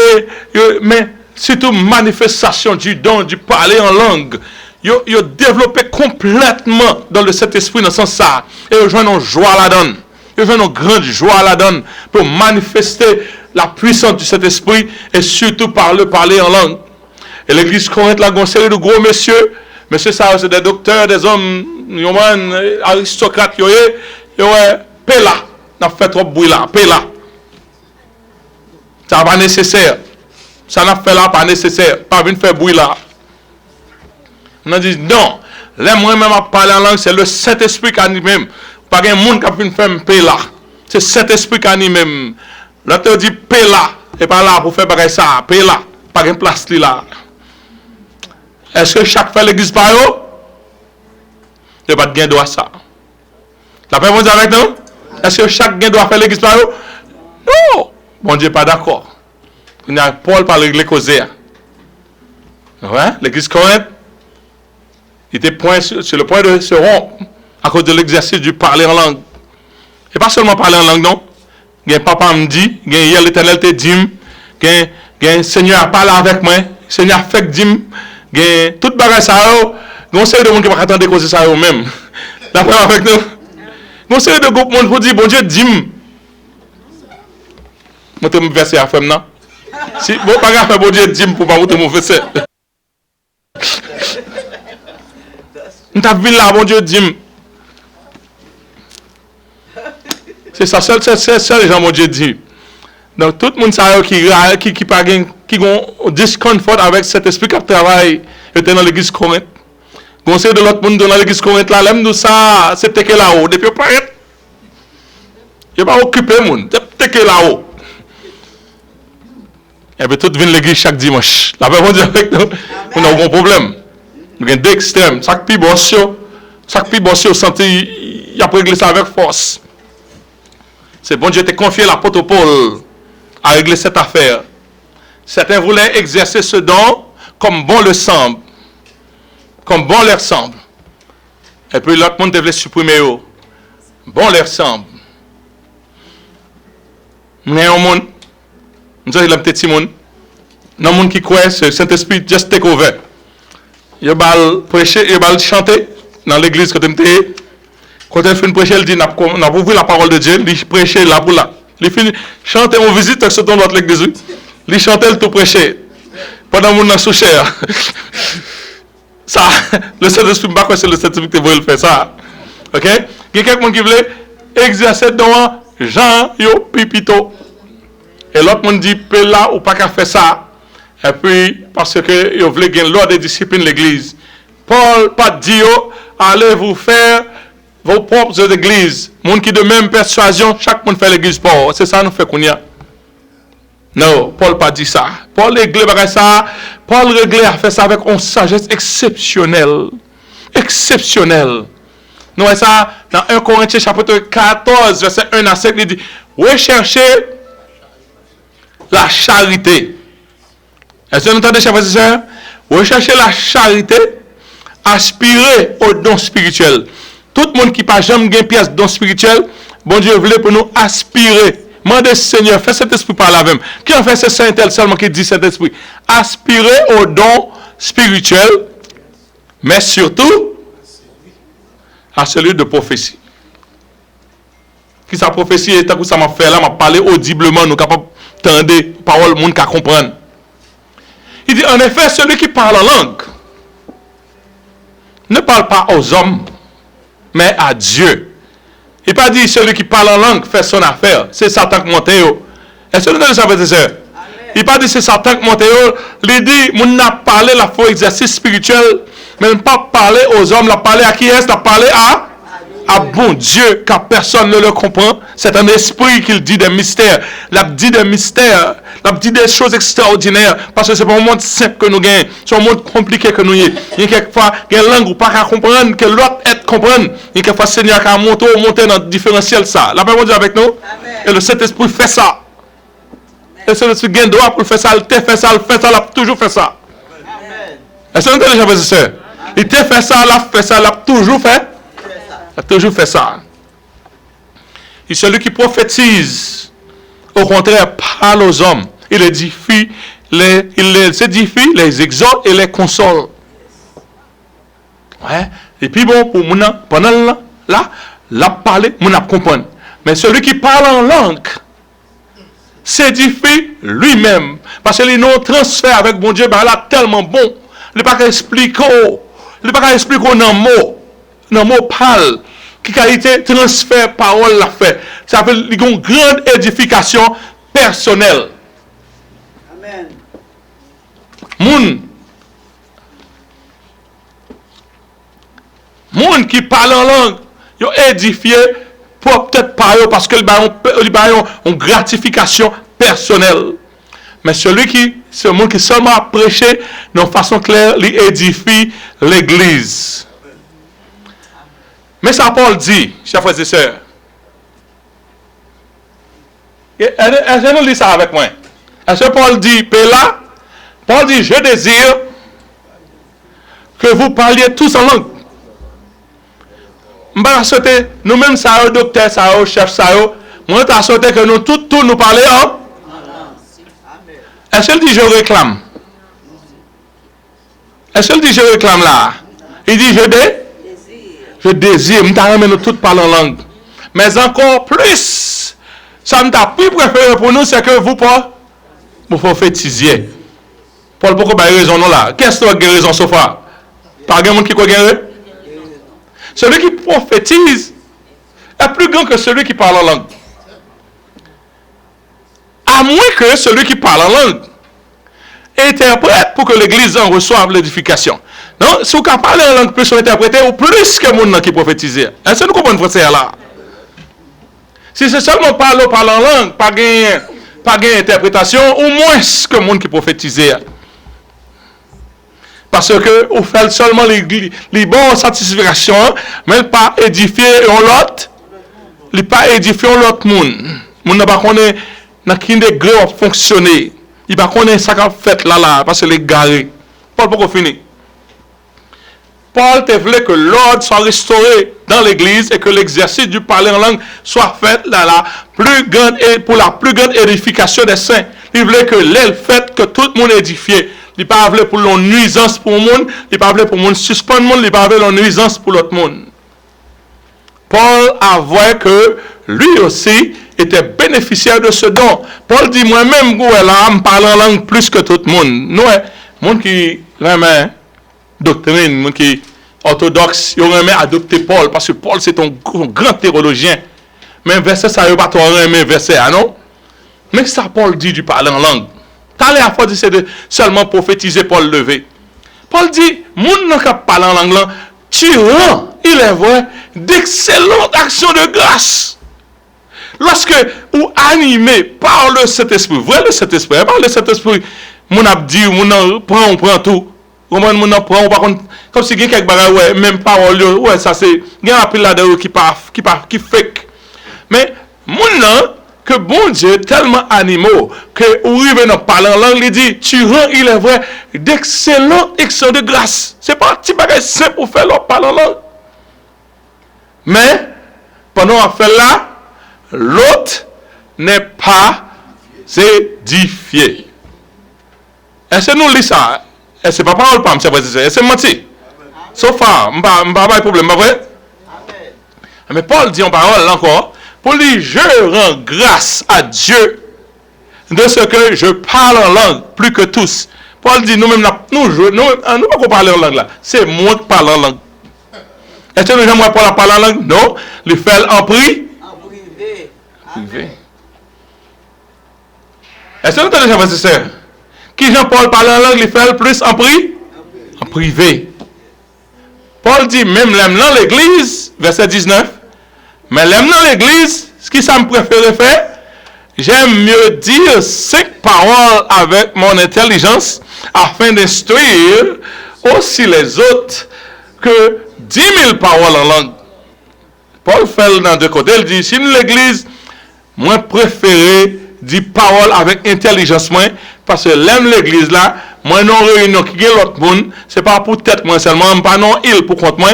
Speaker 1: mais surtout manifestation du don, du parler en langue. Ils ont développé complètement dans le Saint-Esprit dans ce sens ça. Et ils ont une joie à la donne. Ils ont une grande joie à la donne pour manifester la puissance du Saint-Esprit et surtout parler en langue. Et l'église Corinthe, là, une série de gros messieurs. Messieurs, ça, c'est des docteurs, des hommes, aristocrates, Péla. N'a fait trop de bruit là. Péla. Ça pas nécessaire. Ça n'a fait là, pas nécessaire. Pas venir faire bruit là. On a dit non. Là, moi-même, à parler en langue, c'est le Saint-Esprit qui anime. Pas un monde qui a pu faire Péla. C'est le Saint-Esprit qui anime. Là, tu dis Péla. Et pas là pour faire pareil ça. Péla. Pas une place là. Est-ce que chaque fait l'église par eux? Il n'y a pas de gain droit ça. La paix, vous dire avec nous? Est-ce que chaque gain doit faire l'église par eux? Non! Bon Dieu, pas d'accord. Il y a Paul par l'église causée. Ouais? L'église Corinthe, il était sur le point de se rompre à cause de l'exercice du parler en langue. Et pas seulement parler en langue, non? Il y a papa me dit, il y a l'Éternel te dit, il y a Seigneur a parlé avec moi, Seigneur fait que dit, tout bagage ça, on sait de monde qui va attendre causer ça eux-mêmes. D'après avec nous. On sait de groupe monde pour dire bon Dieu dim. Moi te me verser à femme non. Si bon pas faire bon Dieu dim pour pas vous te me verser. On t'a vu là bon Dieu dim. C'est ça seul les gens bon Dieu dit. Donc tout le monde ça qui ont disconfort avec cet esprit qui travaille était dans l'église Corinthe. Conseil de l'autre monde dans l'église Corinthe là, l'aime nous ça, c'est que là-haut depuis pas être. Il pas occupé monde, c'est que là-haut. Et puis tout vient l'église chaque dimanche. La paix dire avec nous, on a un gros problème. Nous avons deux extrêmes, chaque pi bossio santé il a réglé ça avec force. C'est bon Dieu t'a confié l'apôtre Paul à régler cette affaire. Certains voulaient exercer ce don comme bon le semble. Comme bon leur semble. Et puis l'autre monde devait supprimer eux. Bon leur semble. Mais un monde, nous avons un petit monde, un monde qui croit, ce Saint-Esprit just take over. Il va prêcher, il va chanter dans l'église quand il fait prêcher, il dit, on a ouvert la parole de Dieu, il prêche là pour là. Il finit, chanter, on visite ce dans notre église. Il chante, il tout prêcher. Pendant mon sous-cher. Ça, le Saint-Esprit, c'est le Saint-Esprit qui veut faire ça. Ok? Il y a quelqu'un qui voulait exercer devant Jean, yo, pipito. Et l'autre monde dit, là, ou pas qu'à faire ça. Et puis, parce que il voulait gagner l'ordre de discipline de l'église. Paul, pas dit, allez vous faire vos propres églises. Monde qui de même persuasion, chaque monde fait l'église pour. C'est ça nous fait qu'on y a. Non, Paul pas dit ça. Paul réglé ça. Paul réglé a fait ça avec une sagesse exceptionnelle. Exceptionnelle. Nous voyons ça dans 1 Corinthiens chapitre 14, verset 1 à 5, il dit, recherchez la charité. Est-ce que vous entendez, chers frères et sœurs? Recherchez la charité, aspirez au don spirituel. Tout le monde qui n'a pas jamais gagné pièce don spirituel, bon Dieu voulait pour nous aspirer. Mandez Seigneur, fais cet esprit par là-même. Qui en fait ce Saint-Tel seulement qui dit cet esprit? Aspirer au don spirituel, mais surtout à celui de prophétie. Qui sa prophétie est que ça m'a fait là, m'a parlé audiblement, nous capables d'entendre parole, monde qui comprendre. Il dit en effet, celui qui parle en langue ne parle pas aux hommes, mais à Dieu. Il n'a pas dit celui qui parle en langue fait son affaire. C'est Satan qui monte. Est-ce que vous avez ça, frères et sœurs? Il n'a pas dit c'est Satan qui monte. Il dit, on n'a parlé la foi exercice spirituel, mais pas parler aux hommes, la parler à qui est-ce? La parler à bon Dieu, car personne ne le comprend. C'est un esprit qu'il dit des mystères. Il dit des mystères. Il dit des choses extraordinaires. Parce que c'est pas un monde simple que nous gagnons. C'est un monde compliqué que nous y. Il y a quelquefois une langue ou pas qu'à comprendre, que l'autre est comprendre. Il y a quelquefois Seigneur qui a monté dans le différentiel ça. La parole de Dieu avec nous. Amen. Et le Saint-Esprit fait ça. Et le Saint-Esprit gagne droit pour faire ça. Il t'a fait ça, il fait ça, il a toujours fait ça. Est-ce que vous entendez, frères et sœurs? Il t'a fait ça, il a fait ça, il a toujours fait. Il a toujours fait ça. Et celui qui prophétise, au contraire, parle aux hommes. Il édifie, les édifie, les exhorte et les console. Ouais. Et puis bon, pour mon pendant là, parler, mon comprendre. Mais celui qui parle en langue s'édifie lui-même. Parce que les non transfert avec bon Dieu, ben là, tellement bon. Il n'est pas qu'à expliquer. Il n'est pas qu'à expliquer dans le mot parle. Qui qualité transfert parole la fait. Ça fait une grande édification personnelle. Amen. Moun qui parle en langue, ils ont édifié pour peut-être pas parce que ils ont une gratification personnelle. Mais c'est le monde qui seulement a prêché de façon claire, il édifie l'église. Mais ça Paul dit, chers frères et sœurs. Est-ce que nous lisons ça avec moi? Est-ce que Paul dit, Paul dit, je désire que vous parliez tous en langue. Nous-mêmes, ça, docteur, ça, chef, ça, moi, tu as sauté que nous tous nous parler en. Est-ce qu'il dit je réclame? Est-ce qu'il dit je réclame là? Il dit je désire. Nous tous parler en langue. Mais encore plus, ça nous a plus préféré pour nous, c'est que vous prophétisiez. Paul, pourquoi vous avez raison là? Qu'est-ce que vous avez raison, Sofa? Pas de monde qui a raison? Celui qui prophétise est plus grand que celui qui parle en langue. À moins que celui qui parle en langue interprète pour que l'église en reçoive l'édification. Non, si vous parlez en langue plus, on interprète ou plus que le monde qui prophétise. Est-ce que nous comprenons français là? Si c'est seulement parler en langue, pas de interprétation, au moins que le monde qui prophétise. Parce que vous faites seulement les bonnes satisfactions, mais pas édifier l'autre. Il pas édifier l'autre monde. Monde n'a pas connaît dans quel degré on fonctionner. Il pas connaît ça qu'a fait là parce que les garé. Paul pourquoi fini. Paul te voulait que l'ordre soit restauré dans l'église et que l'exercice du parler en langue soit fait là plus grande et pour la plus grande édification des saints. Il voulait que l'aile fait que tout le monde édifié. Il ne pas pour l'on nuisance pour le monde, il ne pas pour le monde suspendre le monde, il ne pas l'on nuisance pour l'autre monde. Paul avouait que lui aussi était bénéficiaire de ce don. Paul dit moi-même, je parle en langue plus que tout le monde. Nous, monde qui remet doctrine, monde qui orthodoxe, il remet adopter Paul parce que Paul c'est un grand théologien. Mais verset ça, il ne va pas remettre verset, non? Mais ça Paul dit du parler en langue. T'as l'air à fois c'est de seulement prophétiser Paul levé. Paul dit, moun nan kap parle en langue, tu rends, il est vrai, d'excellentes actions de grâce. Lorsque ou animé par le Saint-Esprit, vrai le Saint-Esprit, par le Saint-Esprit, moun ap dit, moun on prend tout. Moun on prend, par contre, comme si il y a quelques bagages, ouais, même parole, ouais, ça c'est, il y a un pile là-dedans qui fake. Mais moun nan, que bon Dieu tellement animaux que où il vient parler en langue, il dit tu rends, il est vrai, d'excellentes actions de grâce. C'est pas un petit bagage simple pour faire leur parler en langue. Mais pendant qu'on fait là, l'autre n'est pas édifié. Est-ce que nous lisons ça? Est-ce que c'est pas parole pas, monsieur président? Est-ce que c'est menti? Sauf ça, je n'ai pas de problème, pas vrai? Mais Paul dit en parole encore. Pour lui, je rends grâce à Dieu de ce que je parle en langue plus que tous. Paul dit, nous-mêmes, nous ne pouvons pas parler en langue là. C'est moi qui parle en langue. Est-ce que nous j'aimerais Paul parler en langue? Non. Il fait en privé. Est-ce que nous entendons, frères et sœurs? Qui Jean-Paul parle en langue, il fait plus en privé? En privé. Paul dit, même dans l'église, verset 19, mais l'aime dans l'église, ce qui ça me préfère faire, j'aime mieux dire 5 paroles avec mon intelligence afin d'instruire aussi les autres que 10 000 paroles en langue. Paul fait dans deux côtés, il dit, si l'église, moi préféré dire paroles avec intelligence, moi, parce que l'aime l'église là, moi non réunion qui est l'autre monde, c'est pas pour tête moi seulement, pas non il pour compte moi,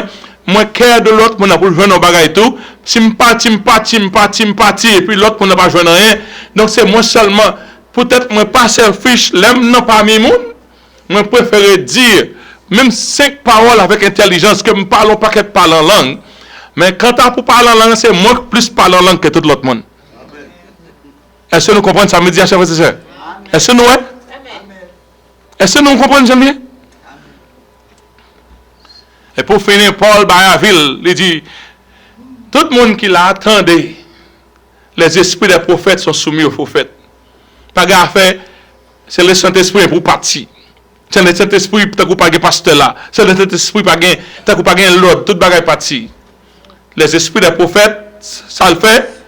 Speaker 1: moi cœur de l'autre mon pour joindre un bagage tout si me parti et puis l'autre mon pas joindre rien donc c'est moi seulement peut-être moi pas selfish l'aime non parmi monde moi préférer dire même 5 paroles avec intelligence que me parlons pas qu'elle parle en langue mais quand tu pour parler en langue c'est moi plus parle en langue que tout l'autre monde. Est-ce que nous comprenons ça me dit à chers frères et sœurs? Est-ce que nous Est-ce que nous comprenons jamais? Et pour finir, Paul Bayaville, il dit, tout le monde qui l'a attendait, les esprits des prophètes sont soumis aux prophètes. Pas grave, c'est le Saint-Esprit pour partir. C'est le Saint-Esprit qui n'a pas de pasteur là. C'est le Saint-Esprit qui n'a pas de l'ordre. Tout le monde est parti. Les esprits des prophètes, ça le fait.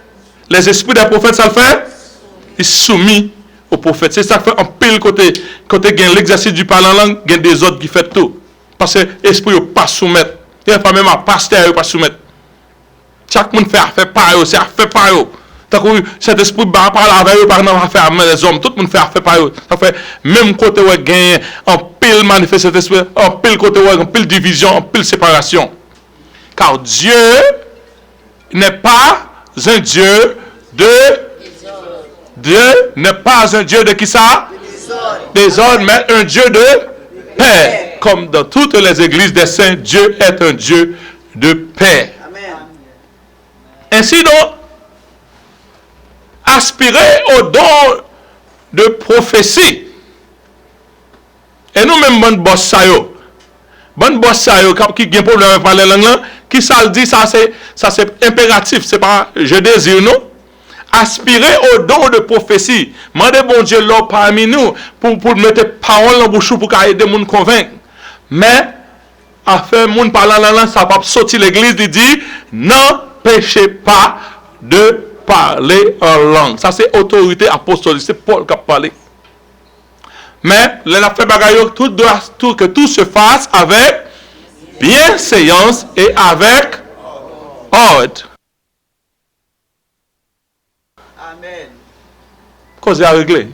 Speaker 1: Les esprits des prophètes, ça le fait. Ils sont soumis aux prophètes. C'est ça qui fait en pile côté l'exercice du parler en langue, il y a des autres qui font tout. Parce que l'esprit ne pas soumettre. Il n'y a pas même un pasteur qui pas soumettre. Chaque monde fait affaire par eux, c'est affaire par eux. Cet esprit ne parle avec eux, par exemple, affaire avec les hommes. Tout le monde fait affaire par eux. Ça fait même côté où il y a un pile manifeste cet esprit, un pile côté où il y a un pile division, un pile séparation. Car Dieu n'est pas un Dieu de... Dieu n'est pas un Dieu de qui ça? Désordre, mais un Dieu de paix. Comme dans toutes les églises des saints, Dieu est un Dieu de paix. Amen. Ainsi donc, aspirer au don de prophétie. Et nous-mêmes, bon boss ça yo. Bon boss ça yo, qui a un problème avec parler langue, qui ça le dit, ça c'est impératif, c'est pas je désire non. Aspirer au don de prophétie. Mandez bon Dieu là parmi nous pour mettre parole dans la bouche pour aider les gens à convaincre. Mais, à faire les gens parler en langue, ça va sortir l'église, il dit, n'empêchez pas de parler en langue. Ça c'est autorité apostolique, c'est Paul qui a parlé. Mais, les affaires bagaille, que tout se fasse avec bienséance et avec ordre. Amen. Cause a réglé.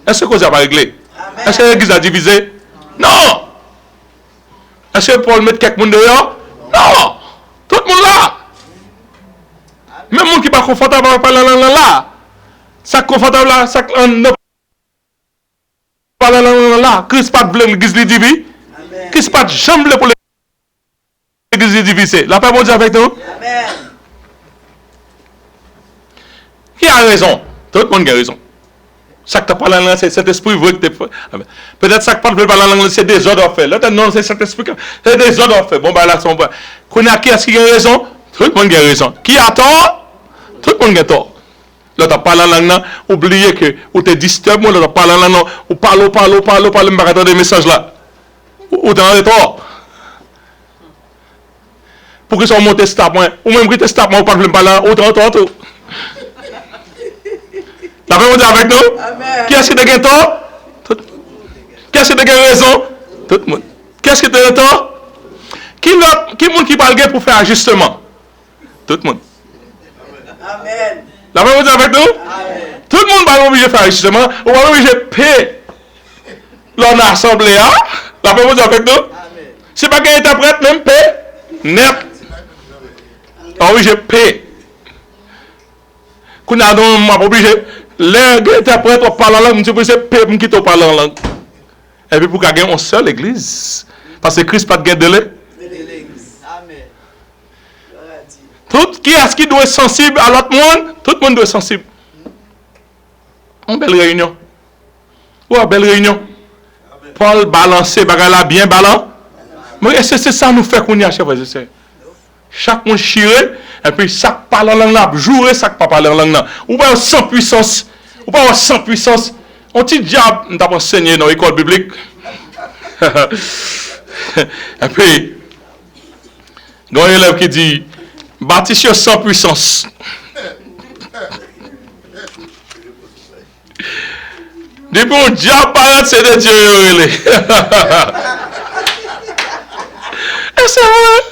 Speaker 1: Est-ce que cause a pas réglé? Est-ce que l'église a divisé? Non! Est-ce que Paul met quelques monde dehors? Non! Tout le monde là! Même monde qui n'est pas confortable avec parler la langue là. Ça confortable là, ça ne parle la langue là. Christ pas de l'église divise. Christ pas de jambe pour l'église divisée. La paix bon Dieu avec nous? Amen. Qui a raison? Tout le monde a raison. Ça que tu parles en langue, c'est cet esprit vrai que tu fais. Peut-être ça que tu parles en langue, c'est des ordres faits. Là, non, c'est cet esprit. C'est des ordres faits. Bon, ben là, son. Qu'on a qui a raison? Tout le monde a raison. Qui a tort? Tout le monde a tort. Là, tu parles en langue, oubliez que ou tu disturbes, là, tu parles en langue, ou parle, mais tu attends des messages là. Ou tu as tort. Pour que ça monte stop, ou même que tu stop, ou parle ou tu as tort. La paix avec nous? Amen. Qui est-ce qui a tort? Qui est-ce qui a raison? Tout le monde. Qui est-ce qui a tort? Qui est-ce qui parle pour faire ajustement? Tout le monde. Amen. La paix avec nous? Amen. Tout le monde va obligé de faire ajustement. On va obligé de payer l'on assemblée. La paix avec nous? Amen. C'est pas qu'un interprète, même paye net. On va obligé de payer. Qu'on a donc obligé. Les interprètes parlent en langue, je peux payer qui te parle en langue. Et puis pour qu'il y ait une seule église. Parce que Christ n'a pas de délai. Amen. Tout qui est-ce qui doit être sensible à l'autre monde? Tout le monde doit être sensible. Une belle réunion. Ou une belle réunion. Amen. Paul balancer, bagala bien balan. Mais c'est ça nous fait qu'on y a, chers frères et sœurs. Chaque monde chiré, et puis ça parle en langue là, jouer ça pas parler en langue là. Ou pas sans puissance, ou pas sans puissance. On dit diable, nous avons enseigné dans l'école biblique. Et puis, il y a un élève qui dit, bâtisseur sans puissance. Depuis on diable paraît, c'est de Dieu. Et c'est vrai.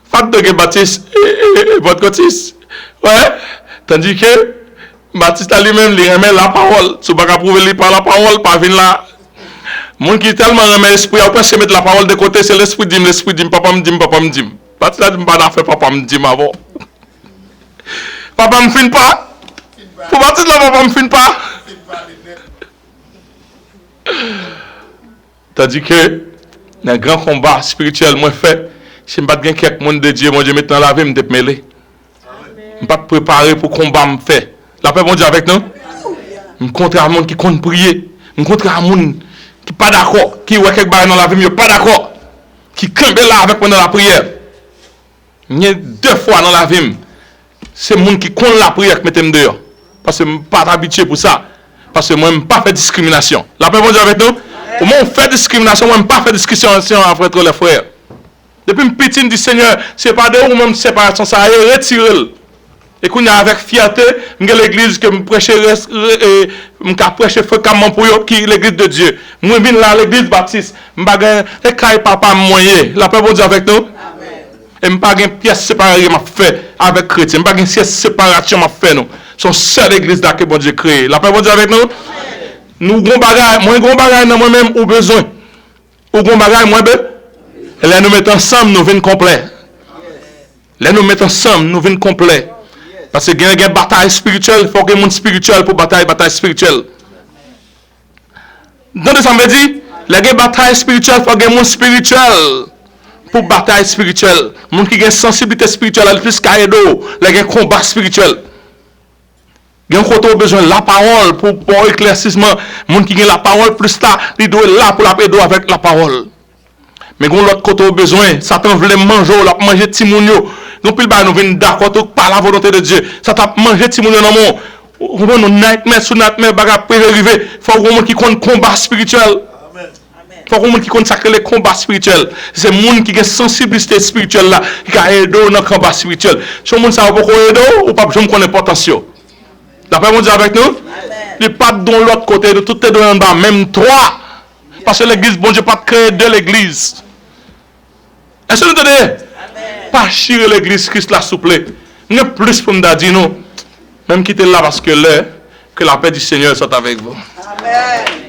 Speaker 1: Pas de Baptiste et votre cotiste. Ouais. Tandis que Baptiste a lui-même, il remet la parole. Si vous ne pouvez pas prouver par la parole, pas venir là. Mon qui tellement remet l'esprit, après se mettre la parole de côté, c'est l'esprit dit, papa me dit, papa me dit. Parce que là, je ne pas faire papa me dit avant. Papa me finit pas. Pour partir de là, papa me finit pas. Tandis que, dans un grand combat spirituel, moi fait, je ne sais pas quelques monde de Dieu, moi je mets dans la vie, je me mêler. Je ne pas préparer pour combat me faire. La paix, mon Dieu, avec nous. Je contre un monde qui compte prier. Je contre un monde qui n'est pas d'accord, qui voit quelque chose dans la vie, mais pas d'accord. Qui campe là avec moi dans la prière. Il y a 2 fois dans la vie, c'est le monde qui compte la prière qui met dehors. Parce que je ne suis pas habitué pour ça. Parce que moi, je ne pas faire discrimination. La paix, mon Dieu, avec nous. Au moins, on fait discrimination, moi, je ne pas faire discrimination entre les frères. Depuis une petite du Seigneur, ce n'est pas de ou même séparation, ça a retiré. Et qu'on a avec fierté, l'église que je prêche fréquemment pour eux, qui est l'église de Dieu. Moi, je viens là, l'église baptiste, je ne vais pas papa moyen. La paix, mon Dieu, avec nous. Et je ne pas une pièce séparée fait avec les chrétiens. Je ne pas une pièce séparation fait nous. C'est une seule église là que bon Dieu créé. La paix, bon Dieu, avec nous. Nous avons bagage, moi gros bagage dans moi-même ou besoin. Ou gros bagage moi besoin. Là nous mettons ensemble, nous venons complet. Là nous mettons ensemble, nous venons complet. Parce que il y a une bataille spirituelle, il faut que les gens spirituels pour bataille spirituelle. Donc ça veut dire, il y a une bataille spirituelle, il faut que les gens spirituels pour bataille spirituelle. Les gens qui ont une sensibilité spirituelle, plus qu'à aider, il y a un combat spirituel. Il y a un besoin de la parole pour éclaircissement. Les gens qui ont la parole plus là, ils doivent être là pour la aider avec la parole. Mais quand l'autre côté besoin, Satan veut manger, il a mangé Timounio. Donc, nous venons d'accord par la volonté de Dieu. Satan a mangé Timounio dans mon. Nous nightmare sous nightmare, bagarre préservé. Il faut que qui compte combat spirituel. Il faut que qui compte sacrer les combats spirituels. C'est les gens qui ont sensibilité spirituelle là, qui a aidé dans le combat spirituel. Si les gens savent pourquoi aider ou pas, je ne connais pas potentiel. D'après mon Dieu avec nous, il n'y a pas de l'autre côté, de tout est en bas, même 3. Parce que l'église, bon Dieu, pas créé de l'église. Est-ce que nous tenez? Pas chier l'église Christ là, s'il vous plaît. Il y a plus pour me dire nous. Même quitter là parce que la paix du Seigneur soit avec vous. Amen.